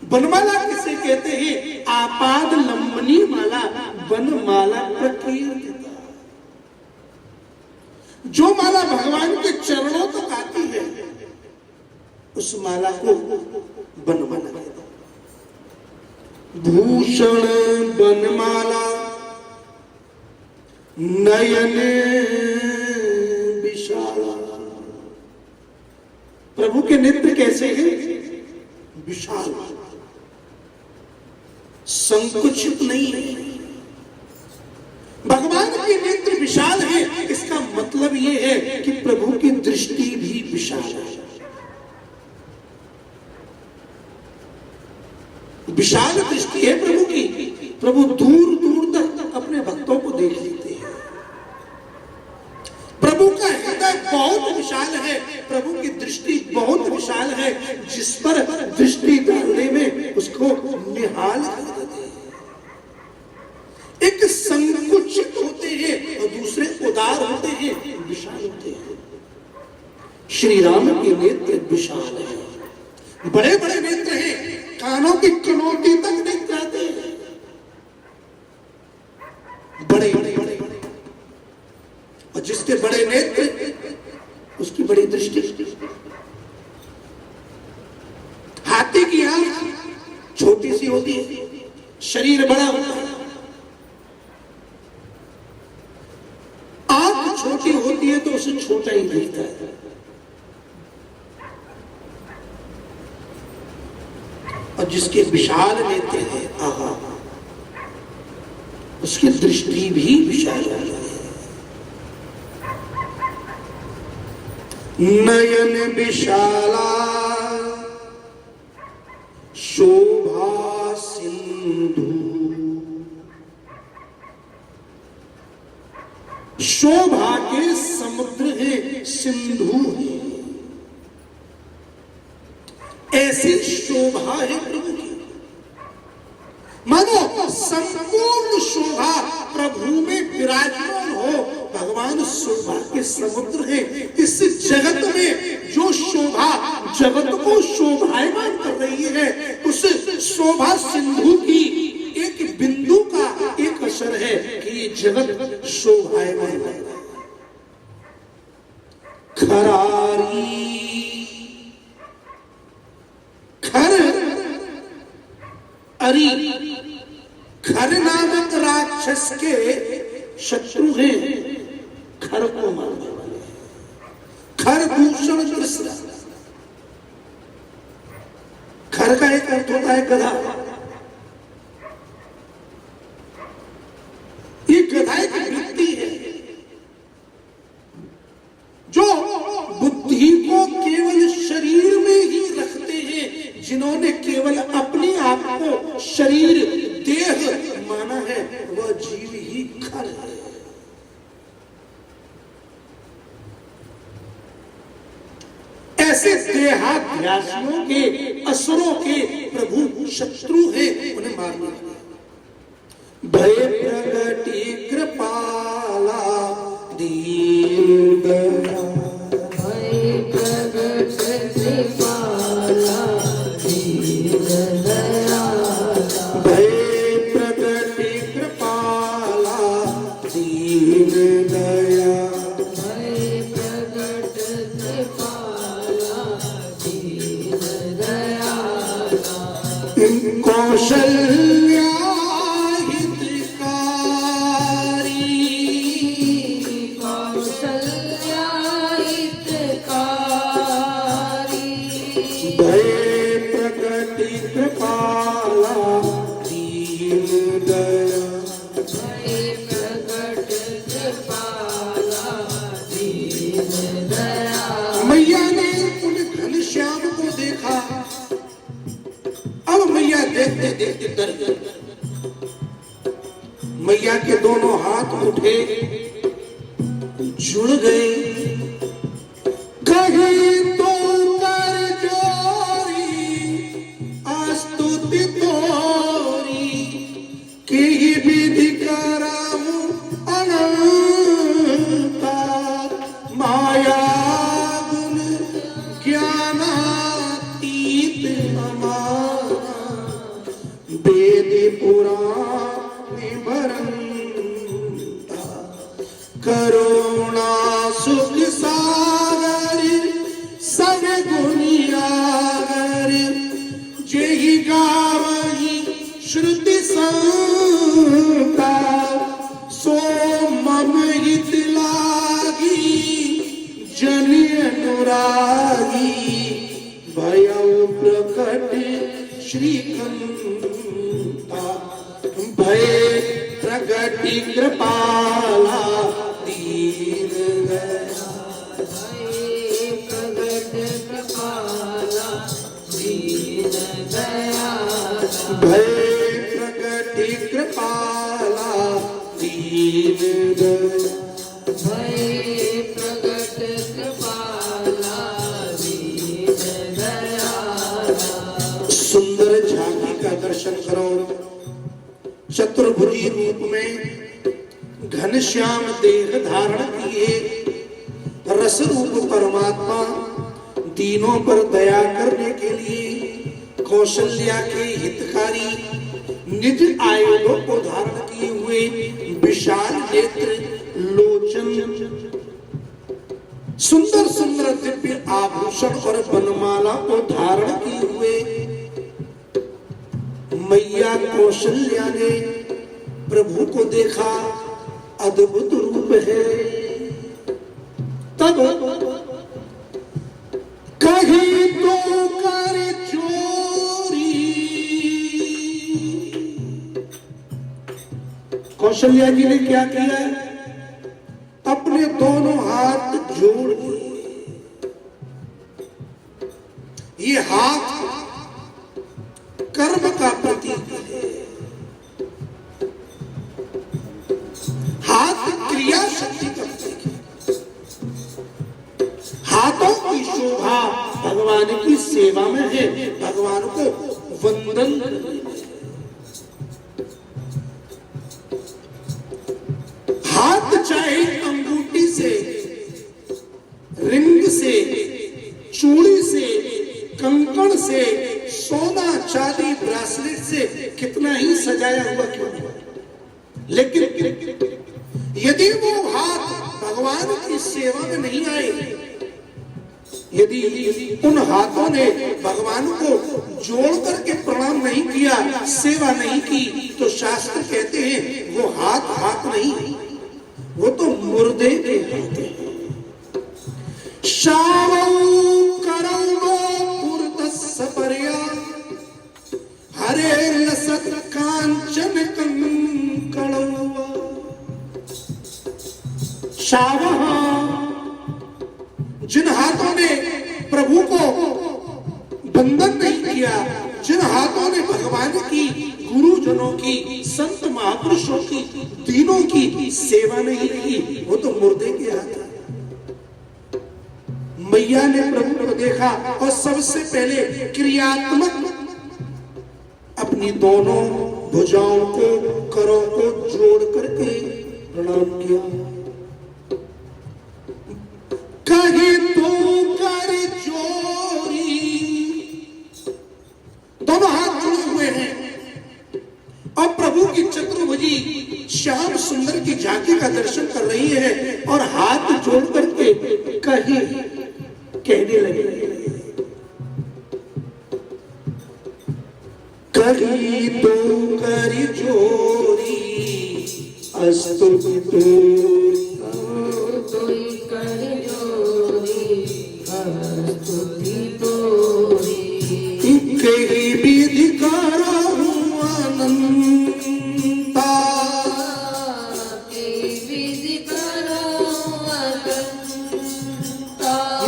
बनमाला किसे कहते हैं? आपाद लंबनी माला, बनमाला प्रकृति। जो माला भगवान के चरणों तक आती है उस माला को बनमाला कहते हैं। भूषण बनमाला नयन विशाला। प्रभु के नेत्र कैसे हैं? विशाल, संकुचित नहीं है। भगवान के नेत्र विशाल है, इसका मतलब यह है कि प्रभु की दृष्टि भी विशाल है। विशाल दृष्टि है प्रभु की। प्रभु दूर दूर तक अपने भक्तों को देख लेते हैं। प्रभु का हृदय बहुत विशाल है, प्रभु की दृष्टि बहुत विशाल है, जिस पर दृष्टि डालने में उसको निहाल कर देते हैं। एक संकुचित होते हैं और दूसरे उदार होते हैं, विशाल होते हैं। श्री राम के नेत्र विशाल है, बड़े बड़े नेत्र हैं, कानों की कनौती तक नेत्र आते हैं, बड़े बड़े बड़े। और जिसके बड़े नेत्र उसकी बड़ी दृष्टि। हाथी की आंख छोटी सी होती है, शरीर बड़ा होता है। आंख छोटी होती है तो उसे छोटा ही दिखता है। और जिसके विशाल नेत्र हैं, आहा, उसकी दृष्टि भी विशाल है। नयन विशाला शोभा सिंधु शोभा के समुद्र है, सिंधु है। ऐसी शोभा है प्रभु की, मानो संपूर्ण शोभा प्रभु में विराजमान हो। भगवान शोभा के समुद्र है। इस जगत में जो शोभा जगत को शोभायमान कर रही है, उस शोभा सिंधु की एक बिंदु का एक असर है कि ये जगत शोभायमान है। खरारी खर अरी, खर नामक राक्षस के शत्रु हैं। खर को मारने वाले, खर दूषण कृष्ण। खर का एक अर्थ होता है गधा। ये गधा एक व्यक्ति है जो बुद्धि को केवल शरीर में ही रखते हैं, जिन्होंने केवल अपने आप को शरीर देह माना है, वह जीव ही खर है। ऐसे देहाध्यासियों के, असुरों के प्रभु शत्रु हैं, उन्हें मारना। भय प्रगति कृपाला दीन दया, भय प्रगट कृपाला दीन दयाला, भय प्रगति कृपाला दीन दया, भय प्रगट कृपाला दीन दयाला, कौशल्या कौशल्या हितकारी, भय प्रगति कृपाला दीन दया। भय प्रगट कृपाला दीन दयाला। मैया ने उन घनश्याम को देखा। अब मैया देखते देखते डर गई। मैया के दोनों हाथ उठे, जुड़ गए। कहीं तो कर जोरी आस्तुति तोरी, कहीं विधि कराऊं अनंता, माया गुण ज्ञानातीत हमारा, वेद पुराण निबरंता, करुणा सुख सागर सब गुनियागर, जेहि गावहि श्रुति संता, सो मम हित लागी जन अनुरागी, भयं प्रकट श्रीकंता, भय प्रगति कृपाला दीन दया, भय प्रगट कृपाला दीन दयाला, भय प्रगति कृपाला दीन दया। भय प्रगट कृपाला दीन दयाला। सुंदर झांकी का दर्शन करो। चतुर्भुजी रूप में घनश्याम देह धारण किए रस रूप परमात्मा दीनों पर दया करने के लिए कौशल्या के हितकारी निज आयुधों को धारण किए हुए विशाल नेत्र लोचन, सुंदर सुंदर दिव्य आभूषण और बनमाला को धारण किए हुए मैया कौशल्या ने प्रभु को देखा। अद्भुत रूप है। तब कहीं तो कर चोरी, कौशल्या जी ने क्या किया? अपने दोनों हाथ जोड़ दिए। ये हाथ कर्म का प्रतीक है। हाथ क्रिया शक्ति का सेवा में है, भगवान को वंदन कर रहे हैं। हाथ चाहे अंगूठी से, रिंग से, चूड़ी से, कंकड़ से, सोना चांदी ब्रासलेट से कितना ही सजाया हुआ क्यों नहीं, लेकिन यदि वो हाथ भगवान की सेवा में नहीं आए, यदि उन हाथों ने भगवान को जोड़ करके प्रणाम नहीं किया, सेवा नहीं की, तो शास्त्र कहते हैं वो हाथ हाथ नहीं, वो तो मुर्दे के हाथ हैं। हरे लसत कांचन कंकड़वा, जिन हाथों ने प्रभु को बंधन नहीं किया, जिन हाथों ने भगवान की, गुरुजनों की, संत महापुरुषों की, दीनों की सेवा नहीं की, वो तो मुर्दे के हाथ है। मैया ने प्रभु को देखा और सबसे पहले क्रियात्मक अपनी दोनों भुजाओं को, करों को जोड़ करके प्रणाम किया। कहे तो कर जोरी, दोनों हाथ जुड़े हुए हैं और प्रभु की चतुर्भुजी श्याम सुंदर की झांकी का दर्शन कर रही है और हाथ जोड़ करके कहने लगे, कही तो कर जोरी अस्तुति कही विधि करो अनंता,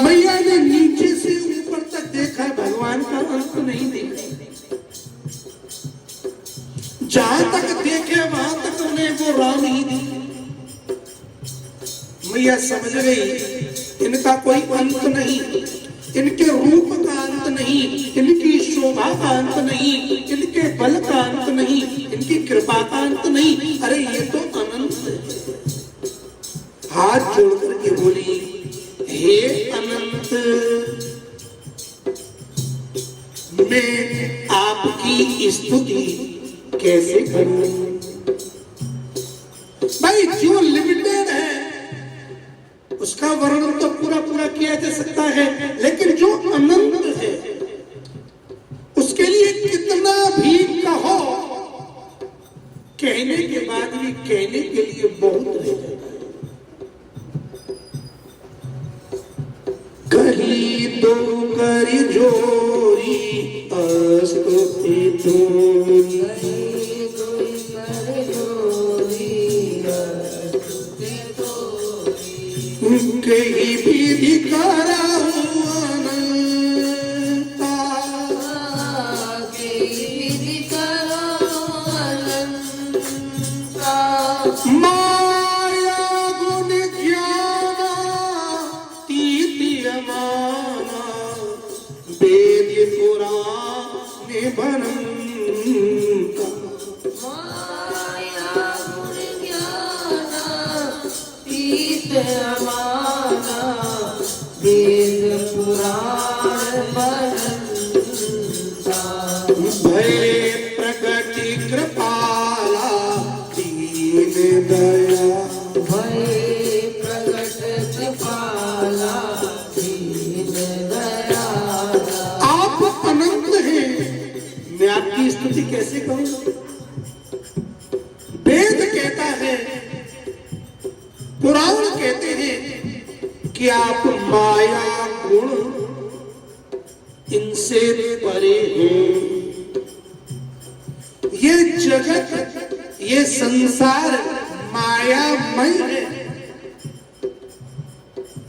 मैया ने नीचे से ऊपर तक देखा, भगवान का अंत नहीं देखा। जहां तक देखे वहां तक उन्हें वो राम ही दिखे। मैया समझ गई इनका कोई अंत नहीं, इनके रूप का अंत नहीं, इनकी शोभा का अंत नहीं, इनके बल का अंत नहीं, इनकी कृपा का अंत नहीं, अरे ये तो अनंत है। हाथ जोड़ करके बोली, हे अनंत, मैं आपकी स्तुति कैसे करूं? भाई जो लिमिटेड है उसका वर्णन तो पूरा पूरा किया जा सकता है, लेकिन जो अनंत है उसके लिए कितना भी कहो, कहने के बाद भी कहने के लिए बहुत रह जाता है। कही तो कर जोरी अस्तुति तोरी, कही विधि कराऊं अनंता, माया गुण ज्ञाना तीतियमाना, वेद पुराण बनंता, भय प्रगट कृपाला दीन दया, आप अनंत हैं, मैं आपकी स्तुति कैसे करूं? वेद कहता है, पुराण कहते हैं कि आप माया गुण इनसे परे हैं। ये जगत, ये संसार मायामय है,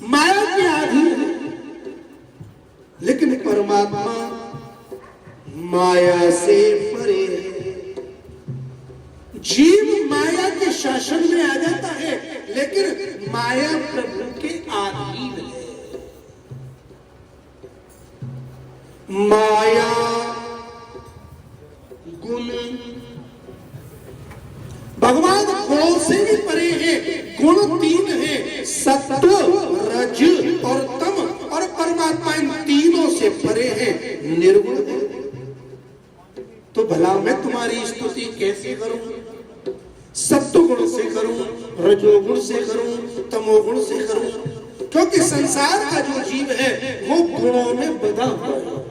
माया के अधीन है, लेकिन परमात्मा माया से परे है। जीव माया के शासन में आ जाता है, लेकिन माया प्रभु के अधीन है। माया गुण, भगवान गुणों से भी परे हैं। गुण तीन हैं, सत्व, रज और तम, और परमात्मा इन तीनों से परे हैं, निर्गुण है। तो भला मैं तुम्हारी स्तुति कैसे करूं? सत्वगुण से करूं, रजोगुण से करूं, तमोगुण से करूं? क्योंकि संसार का जो जीव है वो गुणों में बंधा हुआ है।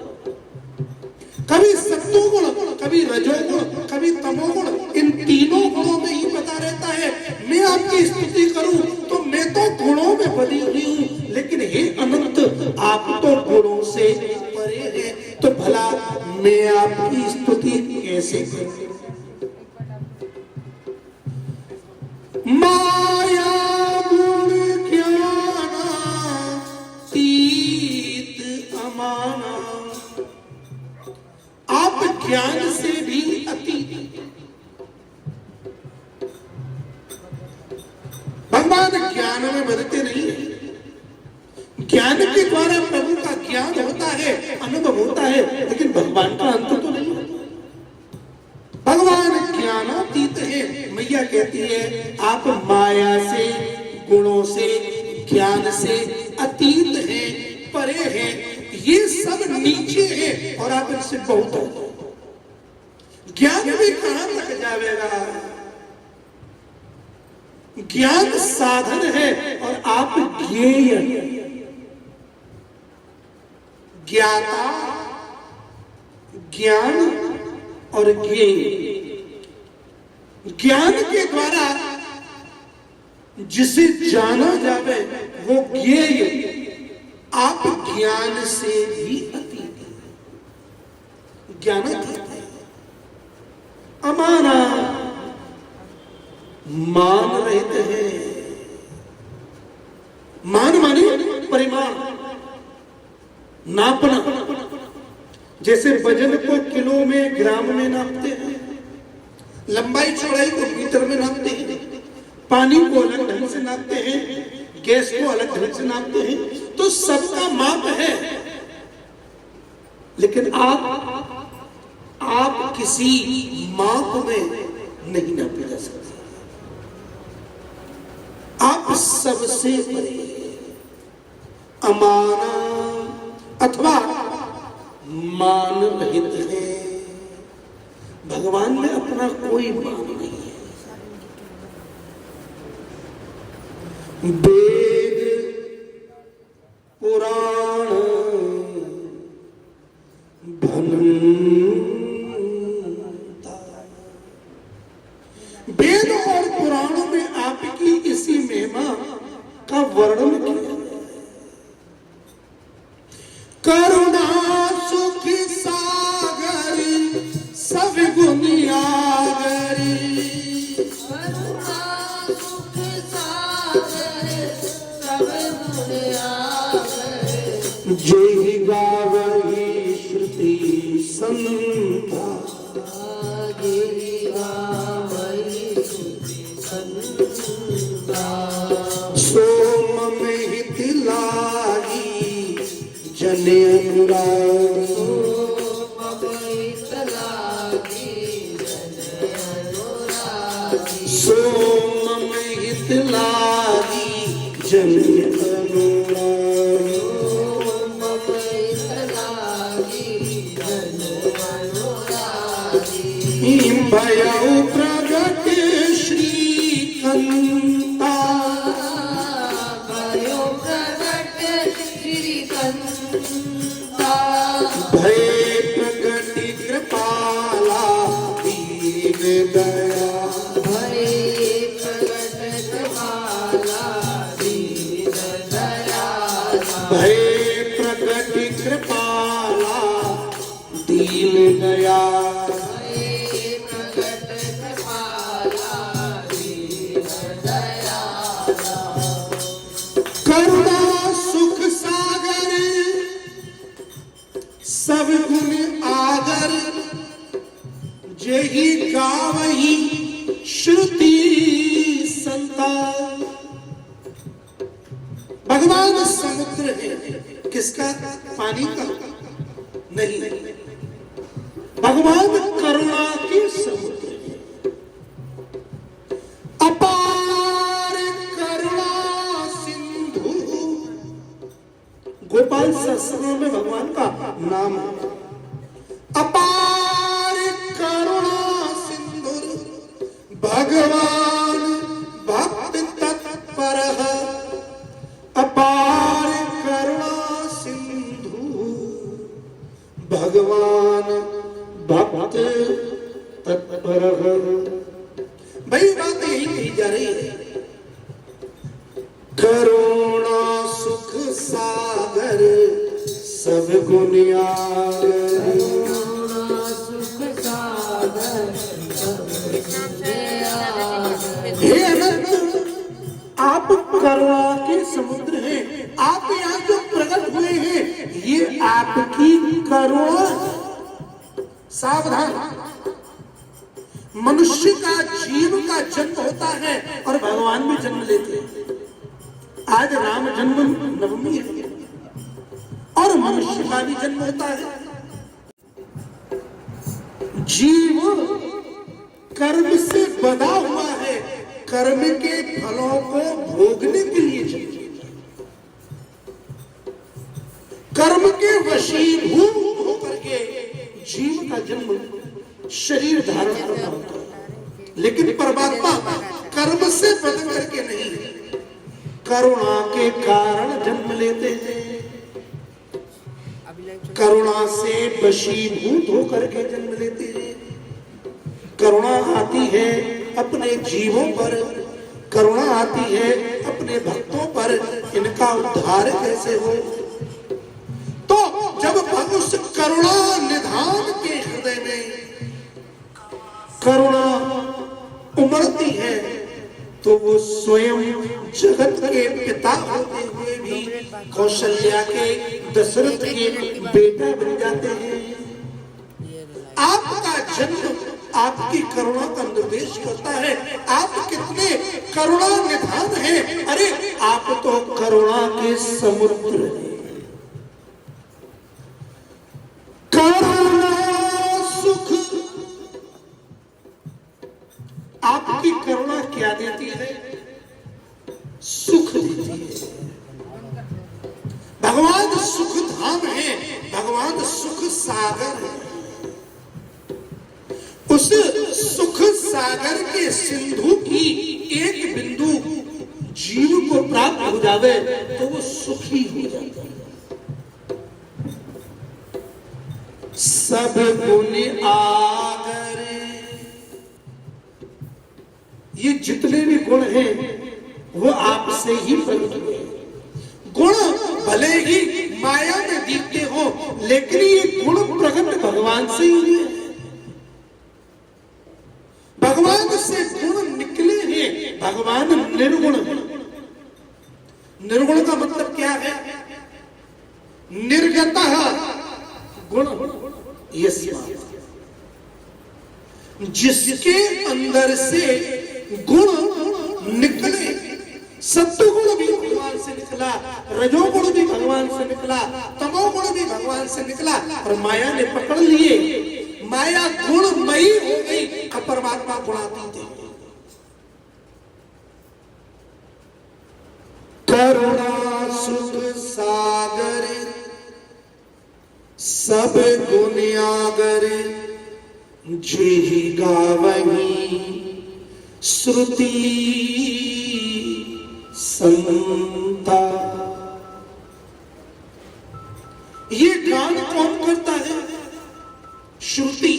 कभी सत्वगुण, कभी रजोगुण, कभी तमोगुण, इन तीनों गुणों में ही बता रहता है। मैं आपकी स्तुति करूं तो मैं तो गुणों में बंधी हुई हूं, लेकिन हे अनंत, आप तो गुणों से परे हैं, तो भला मैं आपकी स्तुति कैसे करूं? माया गुण ज्ञानातीत अमाना, आप ज्ञान से भी अतीत। भगवान ज्ञान में बदलते नहीं है। ज्ञान के द्वारा प्रभु का ज्ञान होता है, अनुभव होता है, लेकिन भगवान का अंत तो नहीं होता। भगवान ज्ञानातीत है। मैया कहती है आप माया से, गुणों से, ज्ञान से अतीत हैं, परे हैं, ये सब नीचे है और आप इनसे बहुत हो। ज्ञान भी कहां तक जाएगा? ज्ञान साधन है और आप ज्ञेय, ज्ञाता, ज्ञान और ज्ञेय। ज्ञान के द्वारा जिसे जाना जावे वो ज्ञेय, आप ज्ञान से भी अतीत, ज्ञानातीत है। अमाना, मान रहित है। मान माने परिमाण, नापना। जैसे वजन को किलो में, ग्राम में नापते हैं, लंबाई चौड़ाई को मीटर में नापते हैं, पानी को अलग ढंग से नापते हैं, गैस को अलग ढंग से नापते हैं, तो सबका माप है। लेकिन आप किसी माप में नहीं नापे जा सकते। आप सबसे परे, अमाना अथवा मान रहित है। भगवान में अपना कोई मान नहीं है। वेद पुराण भनता, वेद और पुराणों में आपकी इसी महिमा का वर्णन किया। करुणा सुख सागर सब गुनियागरी, करुणा सुख सागर सब गुनियागरी, जय गावही श्रुति संता, जय गावही श्रुति संता, सोम में हित लागी जन अनुरागी, सोम में हित लागी जन अनुरागी, भयउ प्रगट श्रीकंता, भयो प्रगट श्रीकंता, भय प्रगट कृपाला दीन दया, भय प्रगट कृपाला दीन दयाला, भय प्रगट कृपाला दीन दया, करुणा सुख सागर सब गुण आगर, जेहि गावही श्रुति संता। भगवान समुद्र है, किसका? पानी का नहीं, भगवान करुणा के समुद्र हैं। अपार करुणा सिंधु, गोपाल सहस्रनाम में भगवान का नाम है। अपार करुणा सिंधु भगवान भक्त तत्पर, अपार करुणा सिंधु भगवान भक्त तत्पर। भाई बात यही कही जा रही है, करुणा सुख सागर सब गुण आगर। हे अनंत, आप करुणा के समुद्र हैं। आप यहाँ जो प्रकट हुए हैं ये आपकी करुणा। सावधान, मनुष्य का जीव का जन्म होता है और भगवान भी जन्म लेते हैं। आज राम जन्म नवमी है और मनुष्य का भी जन्म होता है। जीव कर्म से बंधा हुआ है, कर्म के फलों को भोगने के लिए जन्म, कर्म के वशीभूत होकर के जीव का जन्म शरीर धारण करना होता है। लेकिन परमात्मा कर्म से बंध करके नहीं, करुणा के कारण जन्म लेते हैं। करुणा से वशीभूत होकर के जन्म लेते हैं। करुणा आती है अपने जीवों पर, करुणा आती है अपने भक्तों पर। इनका उद्धार कैसे हो? तो जब मनुष्य करुणा निधान के हृदय में करुणा उमड़ती है तो वो स्वयं जगत के पिता होते हुए भी कौशल्या के, दशरथ के बेटा बन जाते हैं। आपका जन्म आपकी करुणा का निर्देश करता है। आप कितने करुणा निधान हैं। अरे आप तो करुणा के समुद्र हैं। करुणा सुख, आपकी करुणा क्या देती है? सुख देती है। भगवान सुख धाम है, भगवान सुख सागर है। उस सुख सागर के सिंधु की एक बिंदु जीव को प्राप्त हो जावे तो वो सुखी हो जाता है। सब गुण आगर, ये जितने भी गुण हैं वो आपसे ही प्रकट हुए। गुण भले ही माया में दिखते हो लेकिन ये गुण प्रकट भगवान से ही हुए। भगवान से गुण निकले हैं। भगवान निर्गुण है। निर्गुण का मतलब क्या है? निर्गतः गुण, जिसके अंदर से गुण निकले। सत्वगुण भी भगवान से निकला, रजोगुण भी भगवान से निकला, तमोगुण भी भगवान से निकला और माया ने पकड़ लिए। माया गुणमयी हो गई और परमात्मा गुणातीत है। करुणा सुख सागर सब गुण आगर, जेहि गावहि श्रुति संता। ये गान कौन करता है? श्रुति।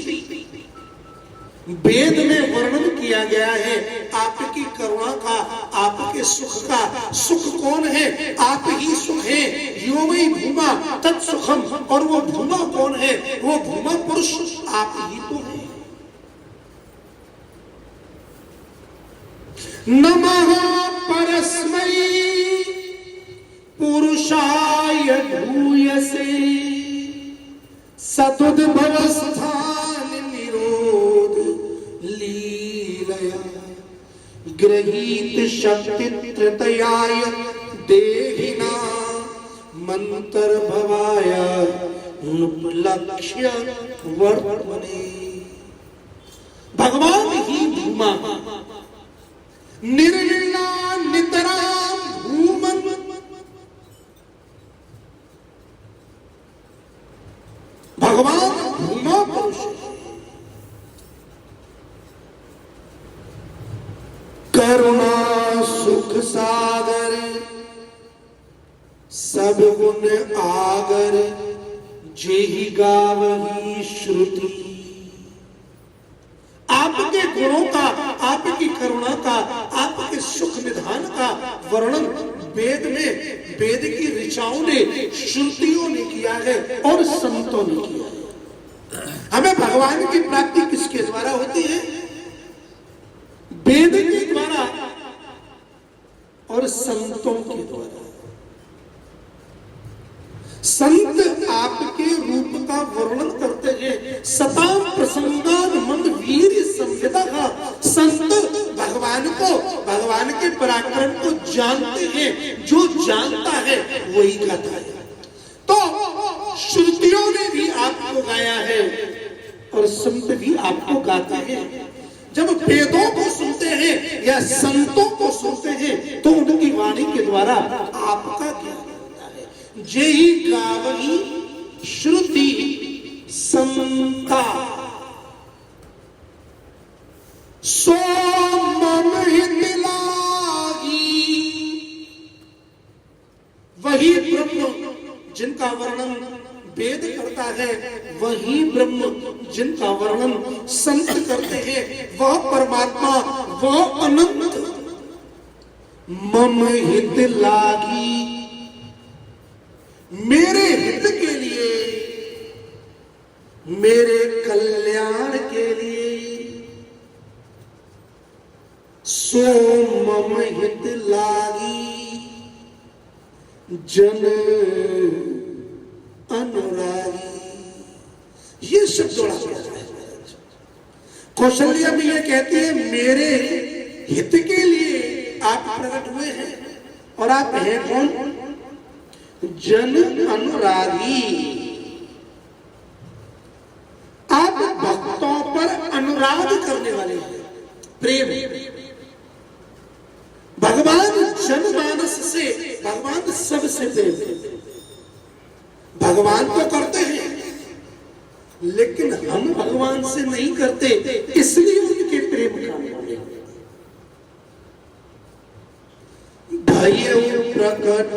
वेद में वर्णन किया गया है आपकी करुणा का, आपके सुख का। सुख कौन है? आप ही सुख है। यो वै भूमा तत्सुखम। और वो भूमा कौन है? वो भूमा पुरुष आप ही तो है। नमः परस्मै पुरुषाय भूयसे सदुद्भवस्थान निरोध लीलया गृहीत शक्ति तृतयाय देहिना मंत्र भवाय लक्ष्य वर्तमने। भगवान ही भूमा निर्विण्णा नितराम भूमन। भगवान भूमा पुरुष करुणा सुख सागर सब गुण आगर जेहि गावही श्रुति। आपके गुणों का, आपकी करुणा का, आपके सुख निधान का वर्णन वेद में, वेद की ऋचाओं ने, श्रुतियों ने किया है और संतों ने किया है। हमें भगवान की प्राप्ति किसके द्वारा होती है? वेद के द्वारा और संतों के द्वारा। संत आपके रूप का वर्णन करते हैं। सताम प्रसंगान मन वीर संविदा का। संत भगवान को, भगवान के पराक्रम को जानते हैं। जो जानता है वही गाता है। तो श्रुतियों ने भी आपको गाया है और संत भी आपको गाते हैं। जब वेदों को सुनते हैं या संतों को सुनते हैं तो उनकी वाणी के द्वारा आपका ज्ञान होता है। जेहि गावही श्रुति संता सो मन हित लागी। वही ब्रह्म जिनका वर्णन वेद करता है, वही ब्रह्म जिनका वर्णन संत करते हैं, वह परमात्मा, वह अनंत मम हित लागी, मेरे हित के लिए, मेरे कल्याण के लिए। सो मम हित लागी जन अनुरागी। ये शब्द जोड़ा गया है। कौशल्या में ये कहती है मेरे हित के लिए आप प्रकट हुए हैं। और आप हैं कौन? जन अनुरागी। आप भक्तों पर अनुराग करने वाले हैं, प्रेम। भगवान जनमानस से, भगवान सबसे प्रेम। भगवान तो करते हैं लेकिन हम भगवान से नहीं करते, इसलिए उनके प्रेम का भय प्रकट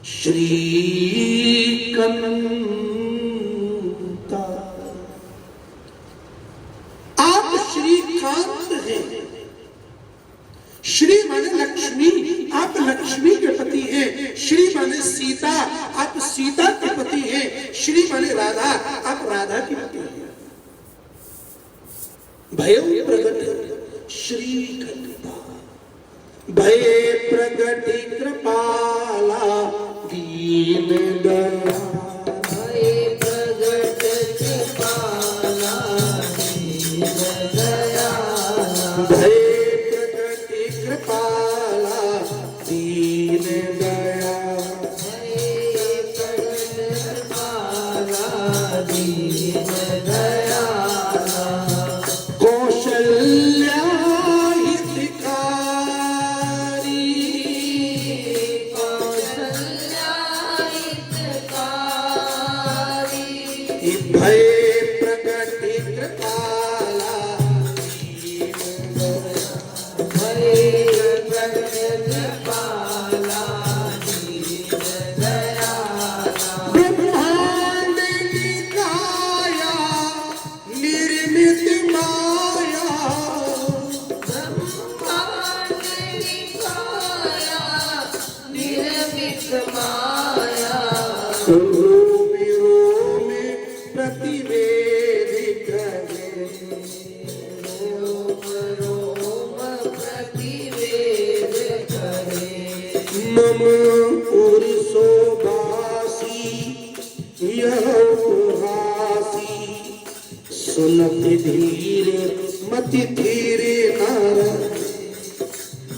श्री कंता। आप श्रीकांत हैं। श्री माने लक्ष्मी, आप लक्ष्मी के पति हैं। श्री माने सीता, आप सीता के पति हैं। श्री माने राधा, आप राधा की पति हैं। भय प्रगट श्री कंता, भय प्रगट कृपाला दीन दया। भय प्रगट कृपाला दीन दया। भय कृपाला दीन दया। भय प्रगट कृपाला दीन दया। कौशल्या हितकारी, कौशल्या हितकारी। भय प्रगट कृपाला दीन दया। भय प्रगट कृपाला दीन दया। ब्रह्मांड की काया निर्मित माया। ब्रह्मांड निकाया निर्मित माया। रोम रोम प्रतिवेद करे। रोम रोम प्रतिवेद करे। मम पुरुषोभासी यह उपहासी। सुनत धीर मति धीरे नारद।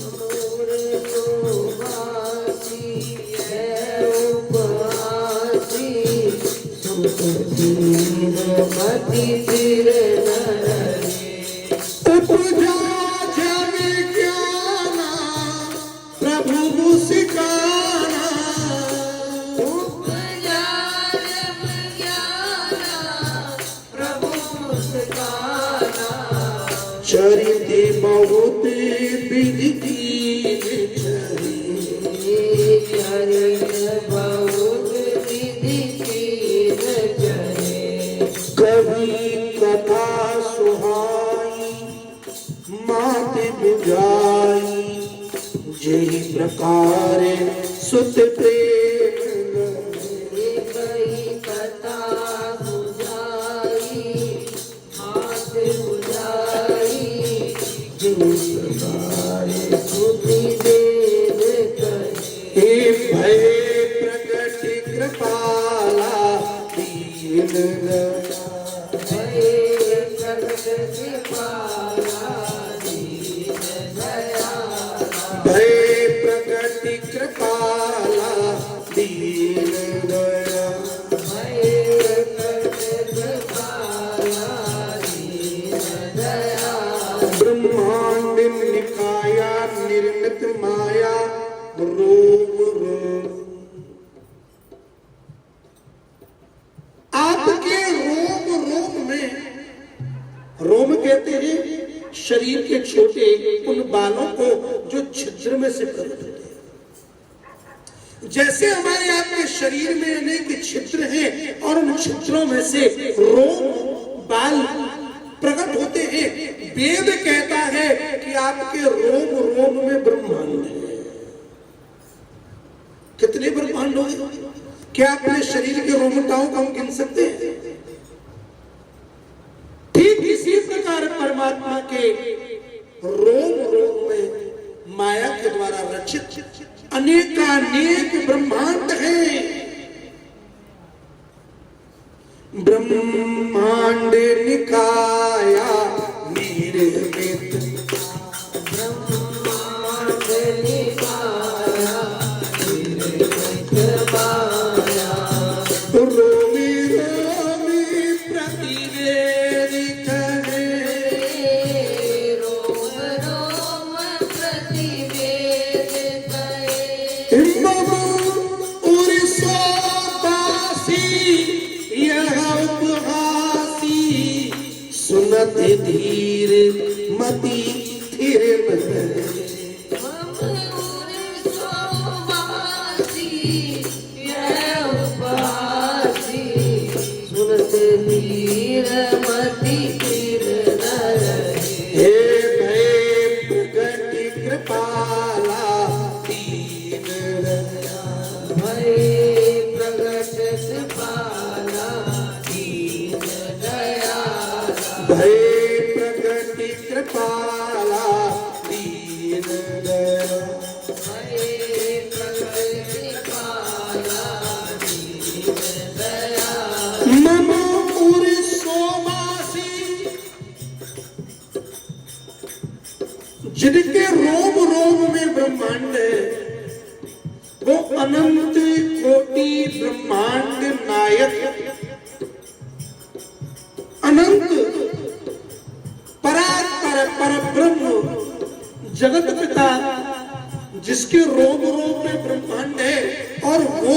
और सुभासी है उपहासी मति धीर न रहे। उपजा जब ज्ञाना प्रभु मुस्काना, उपजा जब ज्ञाना प्रभु मुस्काना। चरित बहुत विधि कीन चरी, चरित बहुत विधि कीन चरे। कभी कथा सुहाई मात बुझाई, जही प्रकार सुत प्रेम लगे। कई कथा बुझाई हाथ बुझाई, जिस प्रकार सुधि देव करे। हे भय प्रकट कृपाला दीन दया, भय प्रगट कृपाला दीन दयाला। भय प्रकट कृपाला दीन दया। भय प्रगट कृपाला दीन दयाला। ब्रह्मांड निकाया निर्मित माया रोम रोम, आपके रोम रोम में, रोम कहते हैं शरीर के छोटे उन बालों को जो छिद्र में से प्रकट होते हैं। जैसे हमारे आपके शरीर में अनेक छिद्र हैं और उन छिद्रों में से रोम बाल प्रकट होते हैं। वेद कहता है कि आपके रोम रोम में ब्रह्मांड है। कितने ब्रह्मांड होंगे? क्या अपने शरीर के रोमटाओं का हम गिन सकते हैं? ठीक इसी प्रकार परमात्मा के रोम रोम में माया के द्वारा रचित अनेकानेक ब्रह्मांड हैं। ब्रह्मांड निकाया निर्मित, ब्रह्मांड निकाया निर्मित माया। रोमी रोमी प्रतिवेद करे, रोम रोम प्रतिवेद करे। मम उर्सो दासी यह उपहासी, सुनत धीर मति थिर न। हे भय प्रगट कृपाला दीन दया, भय प्रगट कृपाला दीन दया। मम उर्सोवासी, जिनके रोम रोम में ब्रह्मांड है, वो अनंत कोटि ब्रह्मांड नायक, अनंत परात्पर पर ब्रह्म जगत पिता, जिसके रोम रोम में ब्रह्मांड है, और वो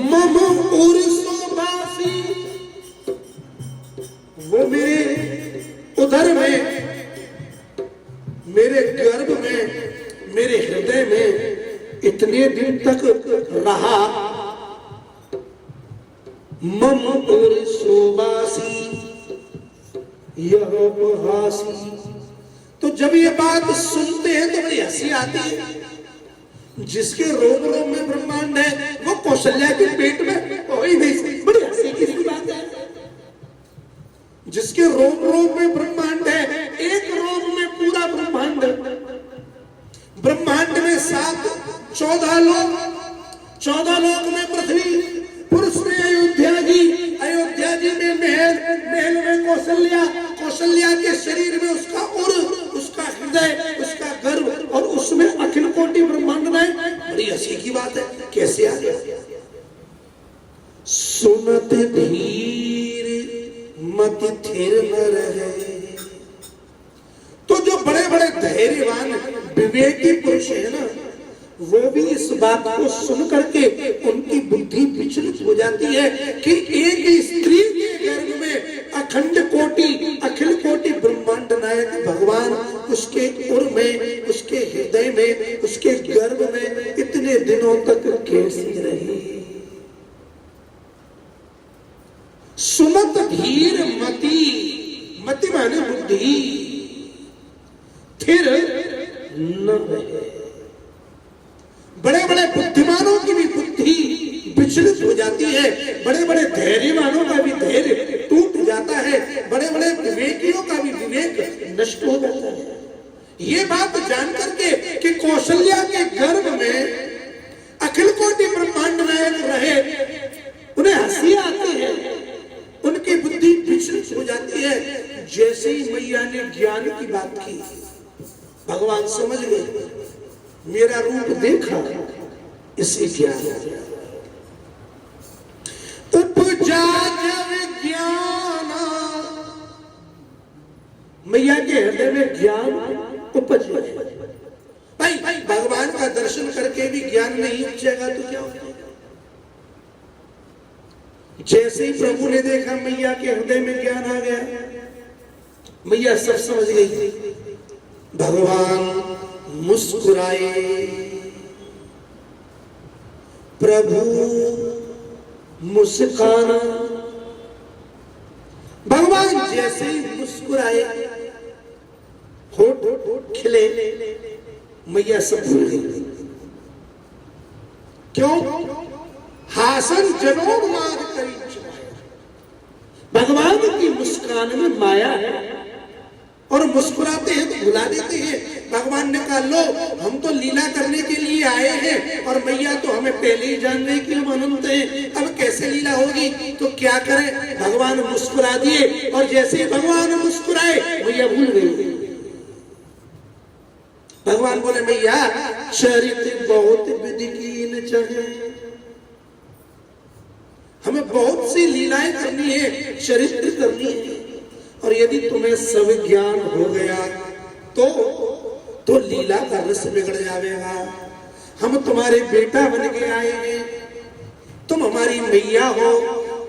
मम उर्सोवासी, वो मेरे उदर में, मेरे गर्भ में, मेरे हृदय में इतने दिन तक रहा। मम उर्सोवासी यह उपहासी। तो जब ये बात सुनते हैं तो बड़ी हंसी आती है। जिसके रोम रोम में ब्रह्मांड है वो कौशल्या के पेट में हो ही नहीं सकती। बड़ी हंसी की बात है। जिसके रोम रोम में ब्रह्मांड है, एक रोम में पूरा ब्रह्मांड, ब्रह्मांड में 14 लोक, 14 लोक में पृथ्वी, पुरुष में अयोध्या जी, अयोध्या जी में महल, महल में कौशल्या, कौशल्या के शरीर में उसका उर, उसका हृदय, उसका गर्भ, और उसमें अखिल कोटि ब्रह्मांड में। बड़ी हंसी की बात है, कैसे आ गया। सुनत धीर मति थिर न रहे। तो जो बड़े बड़े धैर्यवान विवेकी पुरुष है ना, वो भी इस बात को सुन करके उनकी बुद्धि विचलित हो जाती है कि एक स्त्री के गर्भ में अखंड कोटि अखिल कोटि ब्रह्मांड नायक भगवान उसके उर में, उसके हृदय में, उसके गर्भ में इतने दिनों तक कैसे रहे। सुमत धीर मति, मति माने बुद्धि, थिर न रहे। बड़े बड़े बुद्धिमानों की भी बुद्धि विचलित हो जाती है, बड़े बड़े धैर्यवानों का भी धैर्य टूट जाता है, बड़े बड़े विवेकियों का भी विवेक नष्ट हो जाता है। ये बात जान करके कि कौशल्या के गर्भ में अखिल कोटि ब्रह्मांड में रहे, उन्हें हंसी आती है, उनकी बुद्धि विचलित हो जाती है। जैसे ही मैया ने ज्ञान की बात की, भगवान समझ गए, मेरा रूप देखा, इसी ज्ञान उपजा जब ज्ञान, मैया के हृदय में ज्ञान उपज। भाई भगवान का दर्शन करके भी ज्ञान नहीं उपजेगा तो क्या होगा। जैसे ही प्रभु ने देखा मैया के हृदय में ज्ञान आ गया, मैया सब समझ गई। भगवान मुस्कुराए, प्रभु मुस्काना। भगवान जैसे ही मुस्कुराए, होठ खिले, मैया सब भूल गई। क्यों? हासन जनोन्माद करी। भगवान की मुस्कान में माया है, और मुस्कुराते हैं तो भुला देते हैं। भगवान ने कहा, लो हम तो लीला करने के लिए आए हैं, और मैया तो हमें पहले ही जान रही कि हम अनंत हैं, अब कैसे लीला होगी। तो क्या करें, भगवान मुस्कुरा दिए, और जैसे ही भगवान मुस्कुराए मैया भूल गई। भगवान बोले, मैया चरित्र बहुत विधि कीन चाहे, हमें बहुत सी लीलाएं करनी है, चरित्र करनी है, और यदि तुम्हें सब ज्ञान हो गया तो लीला का रस बिगड़ जाएगा। हम तुम्हारे बेटा बन के आए हैं, तुम हमारी मैया हो,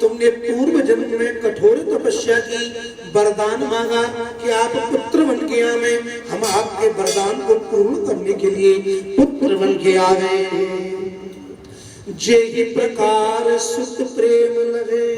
तुमने पूर्व जन्म में कठोर तपस्या की, वरदान मांगा कि आप पुत्र बन के आवे, हम आपके वरदान को पूर्ण करने के लिए पुत्र बन के आ गए। जे प्रकार सुत प्रेम लगे।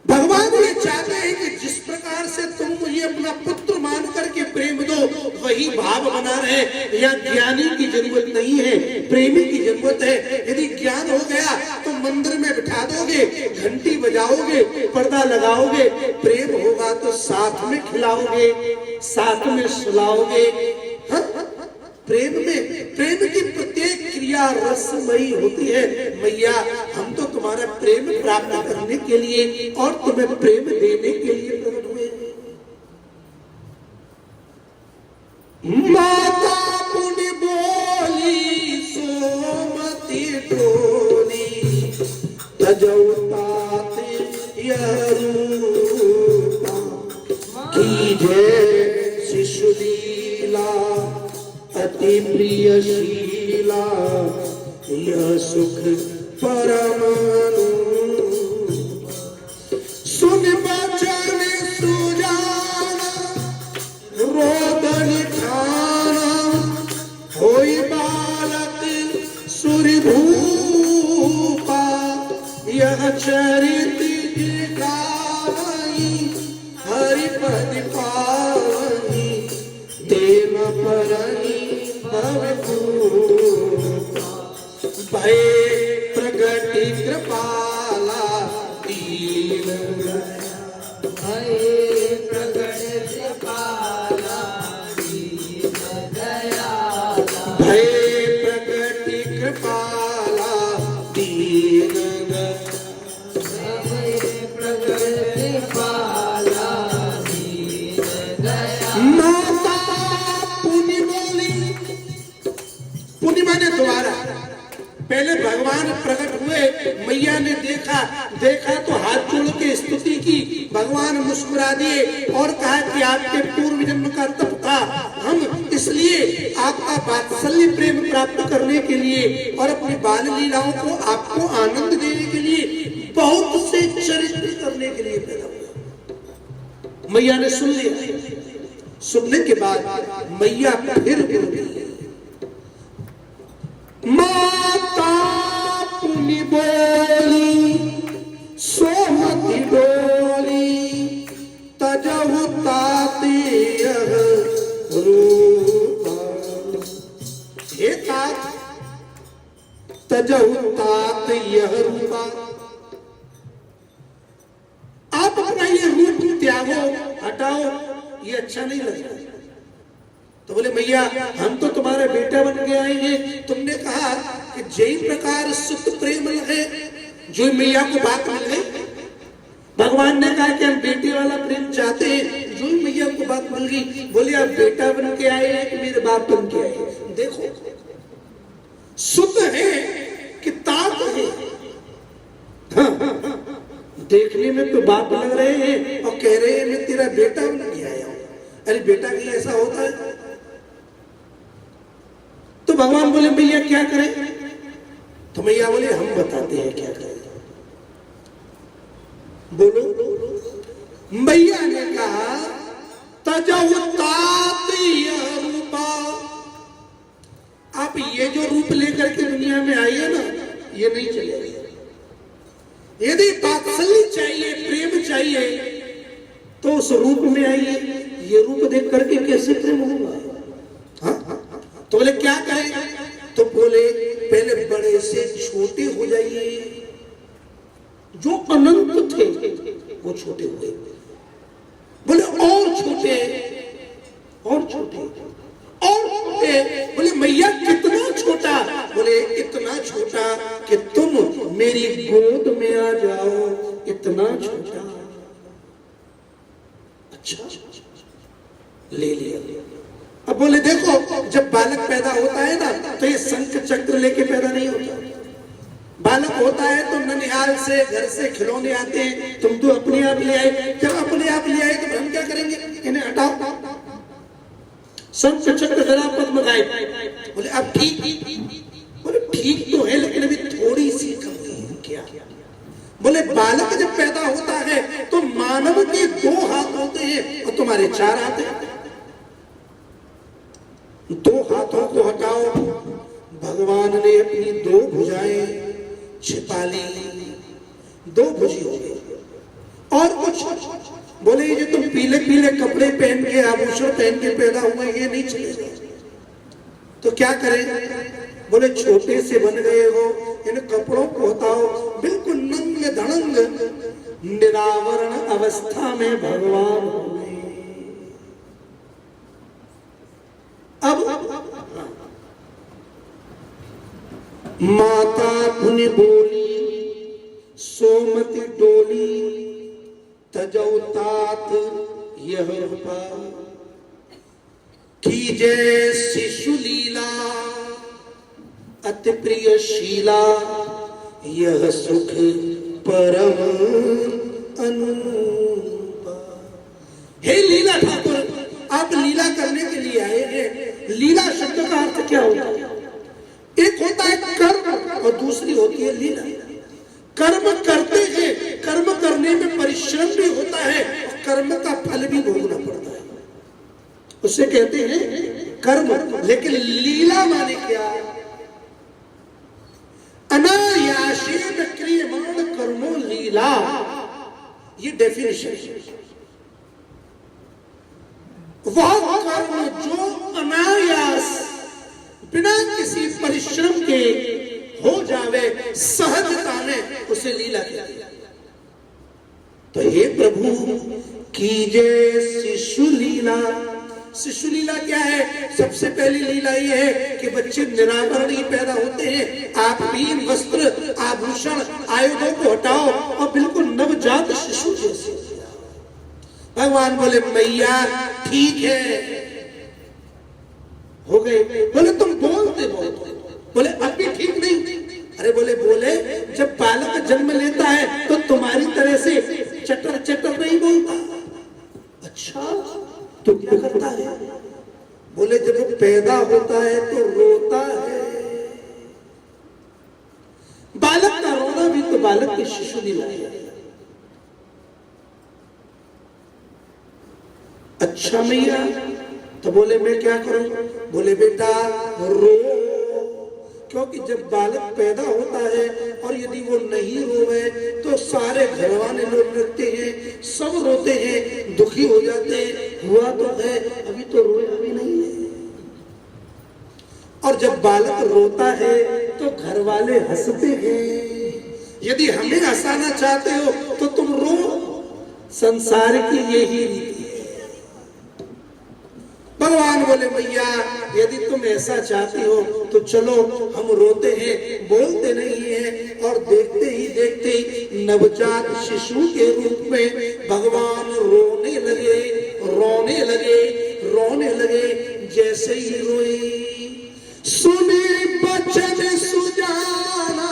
भगवान ये चाहते हैं कि जिस प्रकार से तुम मुझे अपना पुत्र मान करके प्रेम दो, वही भाव बना रहे। या ज्ञानी की जरूरत नहीं है, प्रेमी की जरूरत है। यदि ज्ञान हो गया तो मंदिर में बिठा दोगे, घंटी बजाओगे, पर्दा लगाओगे। प्रेम होगा तो साथ में खिलाओगे, साथ में सुलाओगे। हाँ? प्रेम की प्रत्येक क्रिया रसमयी होती है। मैया हम तो तुम्हारा प्रेम प्राप्त करने के लिए और तुम्हें प्रेम देने के लिए प्रकट हुए। माता पुण्य बोली सोमती टोली, तजौतात यरूपा की जय शिशु लीला, अति प्रिय शीला, यह सुख परमानु। सुन बचन सुजाना, रोदन खाना, होई बालक सुर भूपा, यह चरित गावई, हरिपद पावई, देव परनी भय प्रगति कृपाला दीन दया, भय प्रगति कृपाला दीन दयाला, भय प्रगति कृपाला दीन दया। की। भगवान मुस्कुरा दिए और कहा कि आपके पूर्व जन्म का तप था, हम इसलिए आपका वात्सल्य प्रेम प्राप्त करने के लिए और अपनी बाल लीलाओं को आपको आनंद देने के लिए बहुत से चरित्र करने के लिए पैदा हुआ। मैया ने सुन लिया। सुनने के बाद मैया फिर बोली, माता पुनि बोली सोमति डोली तजहु ताती यह रूपा। हे तात, तजहु तात यह रूपा, आप अपना ये रूप त्यागो, हटाओ, ये अच्छा नहीं लगता। तो बोले मैया हम तो तुम्हारे बेटा बन के आए हैं, तुमने कहा कि जय प्रकार सुत प्रेम है, जो मैया को बात मिल गई। भगवान ने कहा कि हम बेटे वाला प्रेम चाहते हैं, जो मैया को बात मिल गई। बोले आप बेटा बन के आए हैं कि मेरे बाप बन के आए हैं? देखो सुत है कि तात है। हाँ, देखने में तो बाप लग रहे हैं और कह रहे हैं मैं तेरा बेटा बन के आया हूं। अरे बेटा के लिए ऐसा होता है? तो भगवान बोले मैया क्या करें? तो मैया बोले हम बताते हैं क्या करें। बोलो। मैया ने कहा तजहु तात यह रूपा, आप ये जो रूप लेकर के दुनिया में आई है ना, ये नहीं चलेगा। यदि वात्सल्य चाहिए, प्रेम चाहिए, तो उस रूप में आइए। ये रूप देख करके कैसे प्रेम होगा? हाँ? तो बोले क्या करें? तो बोले पहले बड़े से छोटे हो जाइए। जो अनंत थे वो छोटे हुए। बोले और छोटे और छोटे और छोटे। बोले मैया कितना छोटा? बोले इतना छोटा कि तुम मेरी गोद में आ जाओ, इतना छोटा। अच्छा ले लिया। अब बोले देखो जब बालक पैदा होता है ना, तो ये शंख चक्र लेके पैदा नहीं होता। बालक होता है तो ननिहाल से, घर से खिलौने आते हैं, तुम तो अपने आप ले आए। जब अपने आप ले आए तो हम क्या करेंगे? इन्हें हटाओ। शंख चक्र गदा पद्म गायब। बोले अब ठीक? बोले ठीक तो है, लेकिन अभी थोड़ी सी कमी है। क्या? बोले बालक जब पैदा होता है तो मानव के 2 हाथ होते हैं और तुम्हारे 4 हाथ हैं। 2 हाथों को हटाओ। भगवान ने अपनी 2 भुजाएं छिपा ली, 2 भुजी हो गई। और कुछ? बोले ये जो तुम पीले पीले कपड़े पहन के, आभूषण पहन के पैदा हुए, ये नहीं चलेगा। तो क्या करें? बोले छोटे से बन गए हो, इन कपड़ों को हटाओ। बिल्कुल नंग धड़ंग निरावरण अवस्था में भगवान हो गए। अब माता पुनि बोली सोमति डोली तजहु तात यह रूपा, कीजे शिशु लीला अति प्रिय शीला, यह सुख परम अनुपा। हे लीला ठाकुर, आप लीला करने के लिए आए हैं। लीला शब्द का अर्थ क्या होता है? एक होता है कर्म और दूसरी होती है लीला। कर्म करते हैं, कर्म करने में परिश्रम भी होता है, कर्म का फल भी भोगना पड़ता है, उसे कहते हैं कर्म। लेकिन लीला माने क्या? अनायासेन क्रियमाण कर्मो लीला, ये डेफिनेशन है। वह कर्म जो अनायास बिना किसी परिश्रम के हो जावे, सहजता में, उसे लीला कहते हैं। तो हे प्रभु कीजे शिशु लीला। शिशु लीला क्या है? सबसे पहली लीला ये है कि बच्चे निरावरण ही पैदा होते हैं। आप भी वस्त्र आभूषण आयुधों को हटाओ और बिल्कुल नवजात शिशु जैसे। भगवान बोले मैया ठीक है, हो गए। बोले तुम बोलते बोलते। बोले अब भी ठीक नहीं? अरे बोले जब बालक जन्म लेता है तो तुम्हारी तरह से चटर चटर नहीं बोलता। अच्छा तो क्या करता है? बोले जब वो पैदा होता है तो रोता है। बालक का रोना भी तो बालक की शिशु दिलाया। अच्छा मैया, तो बोले मैं क्या करूं? बोले बेटा रो, क्योंकि जब बालक पैदा होता है और यदि वो नहीं रोवे तो सारे घर वाले लोग रखते हैं, सब रोते हैं, दुखी हो जाते हैं। हुआ तो है, अभी तो रोया भी नहीं है। और जब बालक रोता है तो घर वाले हंसते हैं। यदि हमें हंसाना चाहते हो तो तुम रो। संसार की यही रीति है। भगवान बोले भैया यदि तुम ऐसा चाहती हो तो चलो हम रोते हैं, बोलते नहीं है। और देखते ही देखते ही नवजात शिशु के रूप में भगवान रोने लगे, रोने लगे, रोने लगे। जैसे ही रोए, सुने बचन सुजाना,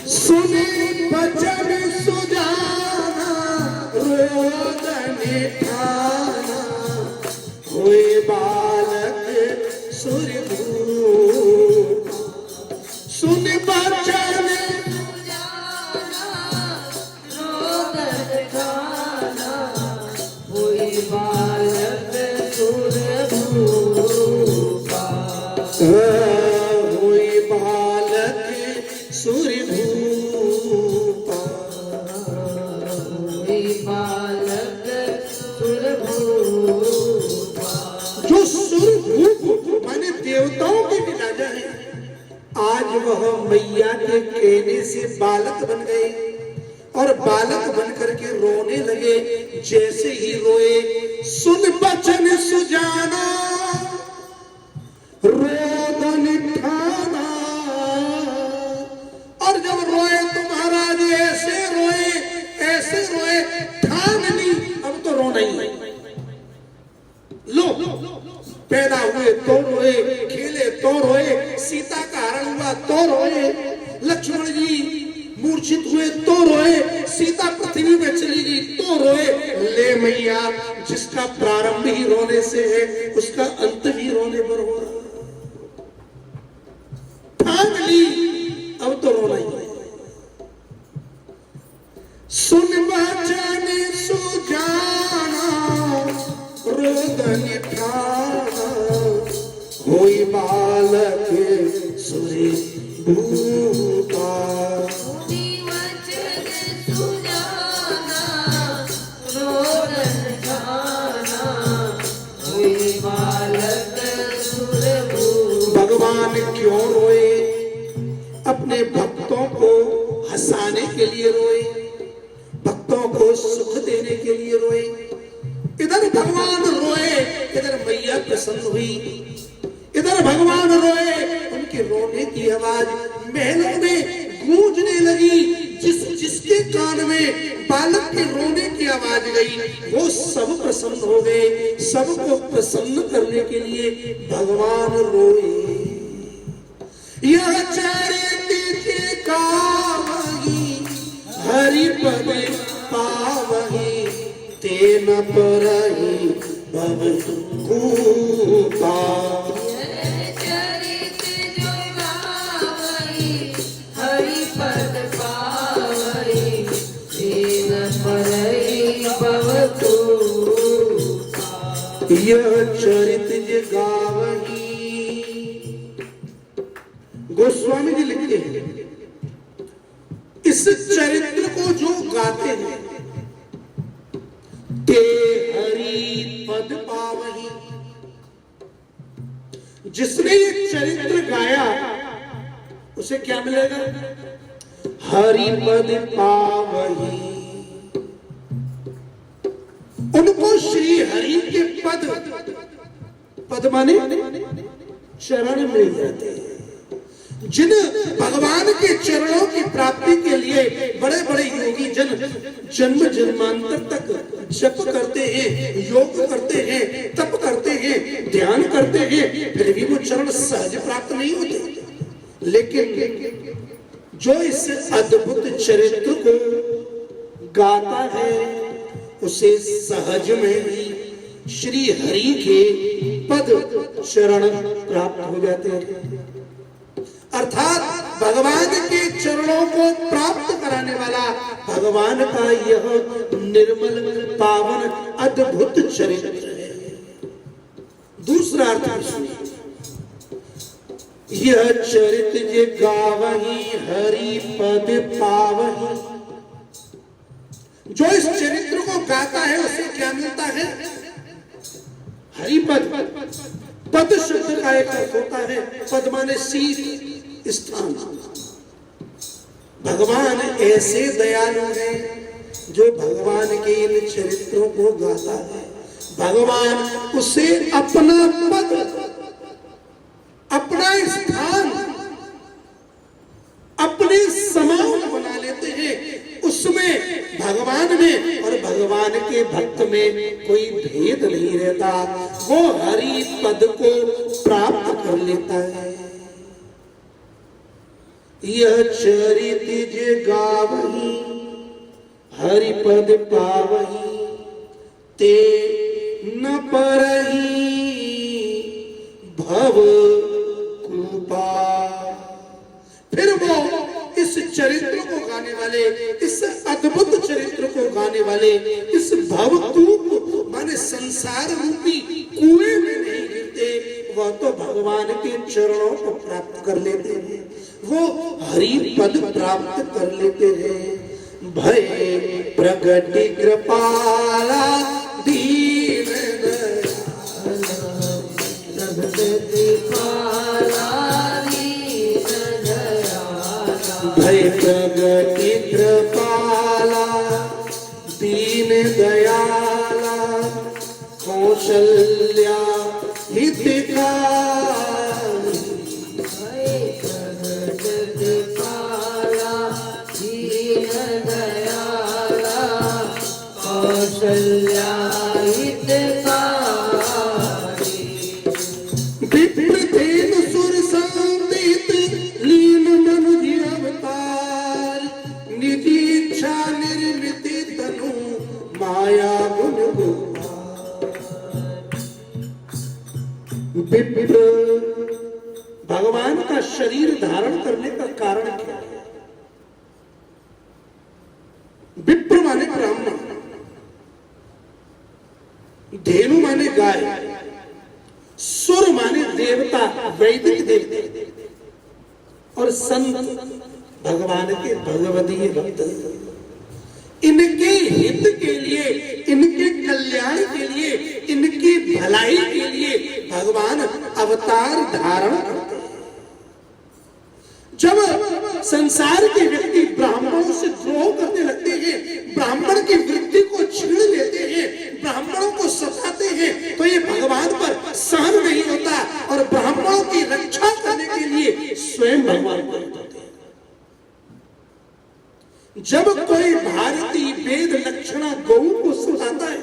सुने बचन सुजाना, रोदन ठाना, हुए बालक सुरभूप। सुन बचन हुई बालक सुरभूप, हुई बालक सुरभूप। जो सुरभूप माने देवताओं के भी राजा है, आज वह मैया के कहने से बालक बन गए और बालक बन करके रोने लगे। जैसे ही रोए, सुन बचन सुजाना, रोदन ठाना। और जब रोए तो महाराज ऐसे रोए, ऐसे रोए, ठान ली अब तो रोना ही है। लो पैदा हुए तो रोए, खेले तो रोए, सीता का हरण हुआ तो रोए, लक्ष्मण जी मूर्छित हुए तो रोए, सीता पृथ्वी में चली गई तो रोए। ले मैया, जिसका प्रारंभ ही रोने से है उसका अंत भी रोने पर हो रहा। ठान ली अब तो रोना ही है। सुन बचन सुजाना, रोदन ठाना, होई बालक सुरभूपा। भगवान क्यों रोए? अपने भक्तों को हंसाने के लिए रोए, भक्तों को सुख देने के लिए रोए। इधर भगवान रोए, इधर मैया प्रसन्न हुई। इधर भगवान रोए, उनके रोने की आवाज महलों में गूंजने लगी। जिसके कान में बालक के रोने की आवाज गई वो सब प्रसन्न हो गए। सबको प्रसन्न करने के लिए भगवान रोए। यह चरित्र गावही, हरि पद पावही, तेन परहि भव कूपा। यह चरित्र गावही, गोस्वामी जी लिखते हैं इस चरित्र को जो गाते हैं ते हरि पद पावही। जिसने ये चरित्र गाया उसे क्या मिलेगा? हरि पद पावही। उनको श्री हरि के पद, पद माने चरण मिल जाते हैं। जिन भगवान के चरणों की प्राप्ति के लिए बड़े बड़े योगी जन जन्म जन्मांतर तक जप करते हैं, योग करते हैं, तप करते हैं, ध्यान करते हैं, फिर भी वो चरण सहज प्राप्त नहीं होते। लेकिन जो इस अद्भुत चरित्र को गाता है उसे सहज में ही श्री हरि के पद चरण प्राप्त हो जाते हैं। अर्थात भगवान के चरणों को प्राप्त कराने वाला भगवान का यह निर्मल पावन अद्भुत चरित्र है। दूसरा अर्थ सुनिए, यह चरित्र जे गावही हरि पद पावही। जो इस चरित्र को गाता है उसे क्या मिलता है? हरिपद। पद शब्द का एक अर्थ होता है पद माने शीत स्थान। भगवान ऐसे दयालु हैं जो भगवान के इन चरित्रों को गाता है, भगवान उसे अपना पद, अपना स्थान, अपने समान बना लेते हैं। उसमें भगवान में और भगवान के भक्त में कोई भेद नहीं रहता। वो हरि पद को प्राप्त कर लेता है। यह चरित जे गावही हरि पद पावही ते न परही भव कृपा। फिर वो इस चरित्र को गाने वाले, इस अद्भुत चरित्र को गाने वाले इस भवकूप माने संसार रूपी कुएं में नहीं गिरते, वह तो भगवान के चरणों को प्राप्त कर लेते हैं, वो हरि पद प्राप्त कर लेते हैं। भय प्रगति कृपाला दीन भय प्रगति कृपाला दीन दयाला कौशल्या हितकारी। विप्रधेन सुर संदित लीन मनुजी अवतार निधि इच्छा निर्मित तनु माया गुण विप्र भगवान का शरीर धारण करने का कारण क्या है? विप्र माने ब्राह्मण, धेनु माने गाय, सुर माने देवता, वैदिक देवता, और संत भगवान के भगवदीय भक्त। इनके हित के लिए, इनके कल्याण के लिए, इनकी भलाई के लिए भगवान अवतार धारण करते हैं। जब संसार के व्यक्ति ब्राह्मणों से द्रोह करने लगते हैं, ब्राह्मण की वृत्ति को छीन लेते हैं, ब्राह्मणों को सताते हैं, तो ये भगवान पर सहन नहीं होता और ब्राह्मणों की रक्षा करने के लिए स्वयं भगवान प्रकट होते हैं। जब कोई भारतीय वेद लक्षणा गौ को सताता है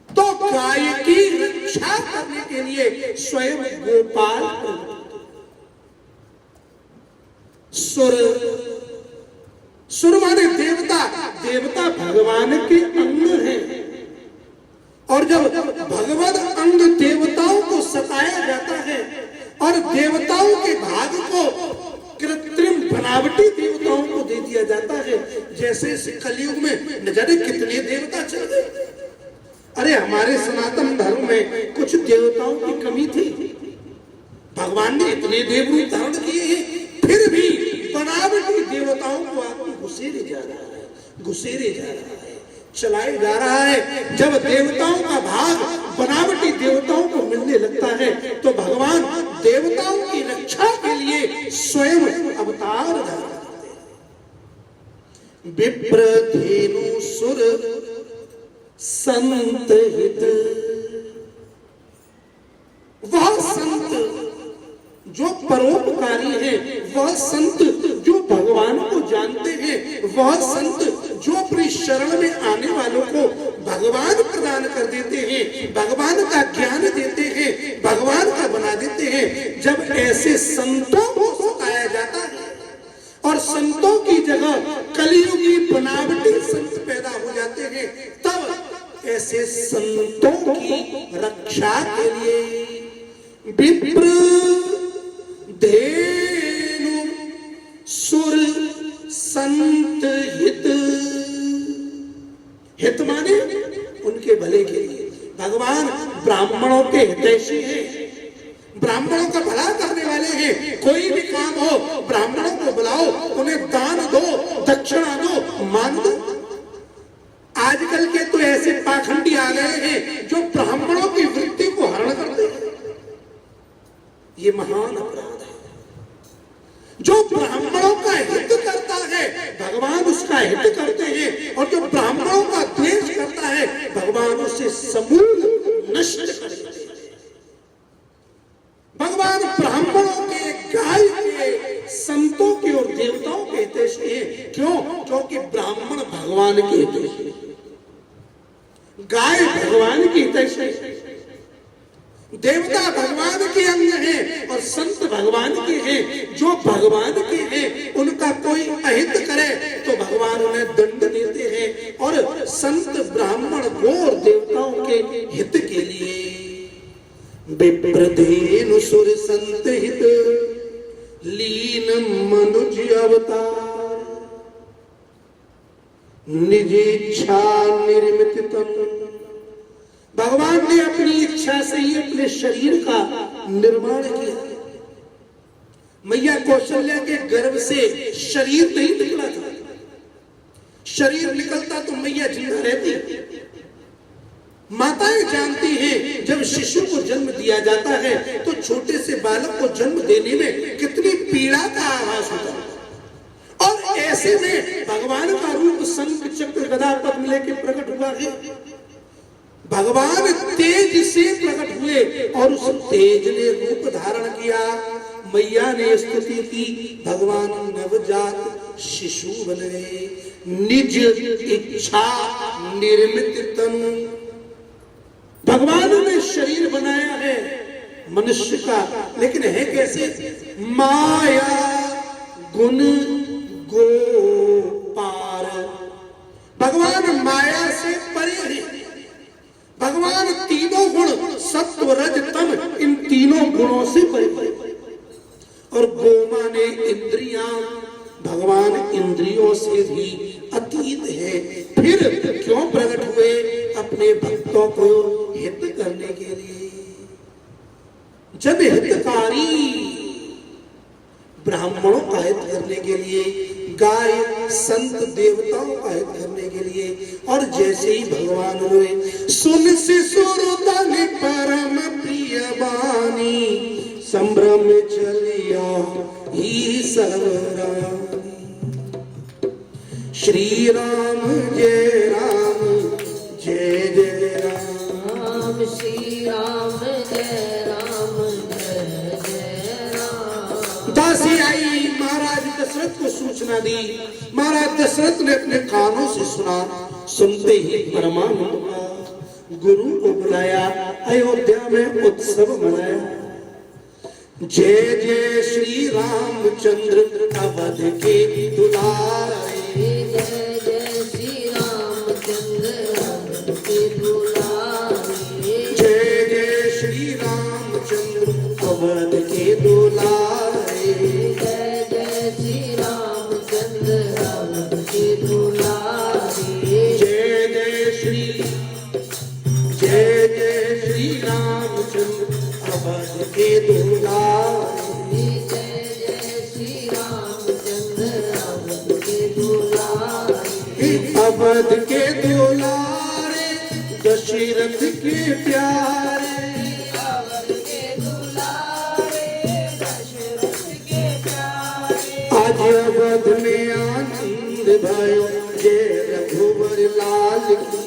तो गाय की रक्षा करने के लिए स्वयं गोपाल सुर, सुर माने देवता, देवता भगवान के अंग हैं। और जब भगवत अंग देवताओं को सताया जाता है और देवताओं के भाग को कृत्रिम बनावटी देवताओं को दे दिया जाता है, जैसे इस कलयुग में न जाने कितने देवता चल गए। अरे हमारे सनातन धर्म में कुछ देवताओं की कमी थी, भगवान ने इतने देव रूप धारण किए हैं, फिर भी बनावटी देवताओं को आदमी घुसेरे जा रहा है, घुसेरे जा रहा है, चलाए जा रहा है। जब देवताओं का भाग बनावटी देवताओं को मिलने लगता है तो भगवान देवताओं की रक्षा के लिए स्वयं अवतार धारण करते हैं। विप्र धेनु सुर संत हित, वह संत जो परोपकारी है, वह संत जो भगवान को जानते हैं, वह संत जो अपनी शरण में आने वालों को भगवान प्रदान कर देते हैं, भगवान का ज्ञान देते हैं, भगवान का बना देते हैं। जब ऐसे संतों को सताया जाता है संतों की जगह कलियुगी बनावटी संत पैदा हो जाते हैं, तब ऐसे संतों की रक्षा के लिए विप्र धेनु सुर संत हित, हित माने उनके भले के लिए। भगवान ब्राह्मणों के हितैषी हैं, ब्राह्मणों का भला करने वाले हैं। कोई भी काम हो ब्राह्मणों को बुलाओ, उन्हें दान दो, दक्षिणा दो, मान दो। आजकल के तो ऐसे पाखंडी आ गए हैं जो ब्राह्मणों की वृत्ति को हरण करते हैं। ये महान अपराध है। जो ब्राह्मणों का हित करता है भगवान उसका हित करते हैं, और जो ब्राह्मणों का द्वेष करता है भगवान उसे समूल नष्ट कर देते हैं। भगवान ब्राह्मणों के, गाय के, संतों के और देवताओं के हितैषी हैं। क्यों? क्योंकि ब्राह्मण भगवान के हितैषी हैं, गाय भगवान की हितैषी है, देवता भगवान के अंग हैं और संत भगवान के हैं। जो भगवान के हैं उनका कोई अहित करे तो भगवान उन्हें दंड देते हैं, और संत ब्राह्मण गो और देवताओं के हित के लिए विप्रधेनु सुर संत हित लीन मनुज अवतार, निज इच्छा निर्मित तन। भगवान ने अपनी इच्छा से ही अपने शरीर का निर्माण किया। मैया कौशल्या के गर्भ से शरीर नहीं निकला था। शरीर निकलता तो मैया जिंदा रहती। माताएं जानती हैं जब शिशु को जन्म दिया जाता है तो छोटे से बालक को जन्म देने में कितनी पीड़ा का आभास होता है। और ऐसे में भगवान का रूप शंख चक्र गदा पद्म लेके प्रकट हुआ है। भगवान तेज से प्रकट हुए और उस तेज ने रूप धारण किया। मैया ने स्तुति की, भगवान नवजात शिशु बन गए, निज इच्छा निर्मित तनु। भगवान ने शरीर बनाया है मनुष्य का, लेकिन है कैसे? माया गुण गोपार। भगवान माया से परे है। भगवान तीनों गुण सत्व रज तम, इन तीनों गुणों से परे। और गोमा ने इंद्रियां, भगवान इंद्रियों से भी अतीत है। फिर क्यों प्रकट हुए? अपने भक्तों को हित करने के लिए। जब हितकारी ब्राह्मणों का हित करने के लिए, गाय संत देवताओं का हित करने के लिए, और जैसे ही भगवान हुए सुन शिशुरुदन परम प्रिय बानी, संभ्रम चलिया ही सर्वरानी। श्री राम जय राम जय जय राम, श्री राम जय राम जय जय राम। दासी आई, महाराज दशरथ को सूचना दी। महाराज दशरथ ने अपने कानों से सुना। सुनते ही परमानंद हुआ। गुरु को बुलाया, अयोध्या में उत्सव मनाया। जय जय श्री रामचंद्र अवध के दुलारे, जय जय श्री रामचंद्र अवध के दुलारे, जय जय श्री रामचंद्र अवध के दुलारे, जय जय श्री रामचंद्र अवध के दुलारे, जय जय श्री रामचंद्र अवध के दुलारे, जय जय श्री रामचंद्र अवध के दुलारे, अवध के दुलारे दशरथ के प्यारे, अवध के दुलारे दशरथ के प्यारे। आज अवध में आनंद भयो, जय रघुवर लाल की।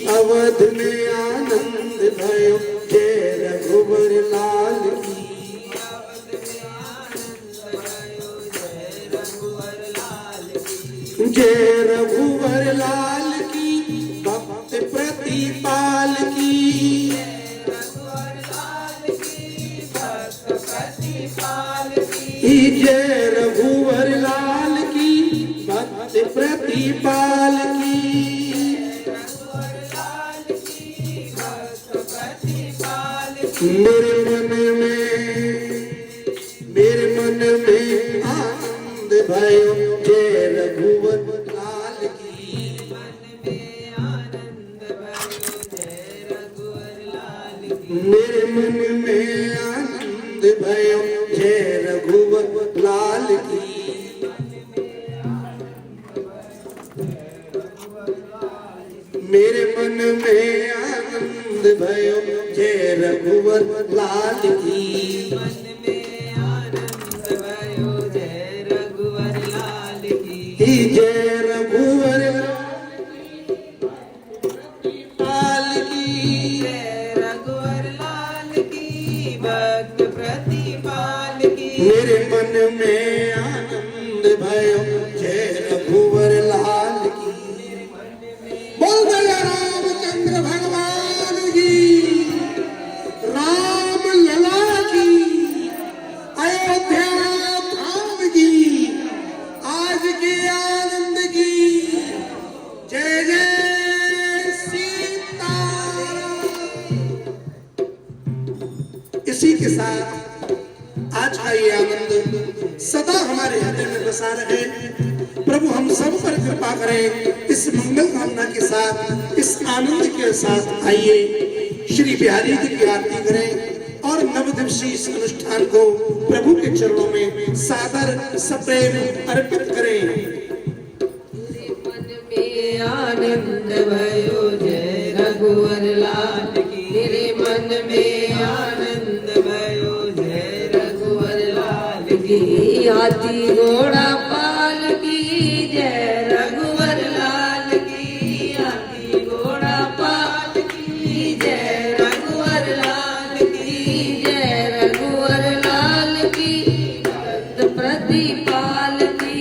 अवध में आनंद भयो, जय रघुवर लाल की। जय रघुवर लाल की, भक्त प्रतिपाल की। प्रतिपाल की जय रघुवर लाल की भक्त प्रतिपाल की रघुवर लाल की भक्त प्रतिपाल की मेरे मन में आनंद भयो जय रघुवर लाल की मन में आनंद भयो जय रघुवर लाल की मेरे मन में आनंद भयो जय रघुवर लाल की मेरे मन में आनंद भयो जय रघुवर लाल की मन में आनंद भयो जय रघुवर लाल की जय रघुवर लाल की जय रघुवर लाल की भक्त प्रतिपाल की मेरे मन में आनंद भयो जय रघुवर लाल की बोल भैया रामचंद्र भगवान की राम लला की अयोध्या धाम की आज के आनंद की जय जय सीताराम। इसी के साथ आज का ये आनंद सदा हमारे हृदय में बसा रहे। प्रभु हम सब पर कृपा करें। इस मंगल कामना के साथ, इस आनंद के साथ आइए श्री बिहारी जी की आरती करें और नवदिवसीय इस अनुष्ठान को प्रभु के चरणों में सादर सप्रेम अर्पित करें। मन में आनंद भयो जय रघुवर लाल की मेरे मन में आनंद भयो जय रघुवर लाल की हाथी घोड़ा पाल की जय रघुवर लाल की हाथी घोड़ा पाल की जय रघुवर लाल की जय रघुवर लाल की भक्त प्रतिपाल की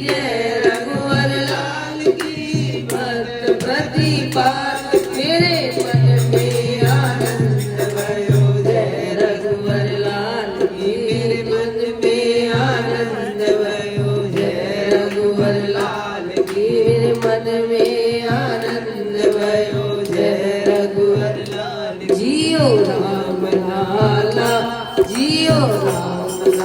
जय रघुवर लाल की भक्त प्रतिपाल मेरे मन में आनंद भयो जय रघुवर लाल की मेरे मन में आनंद भयो जय रघुवर लाल की मेरे मन में आनंद भयो जय रघुवर लाल जियो राम लाला जियो राम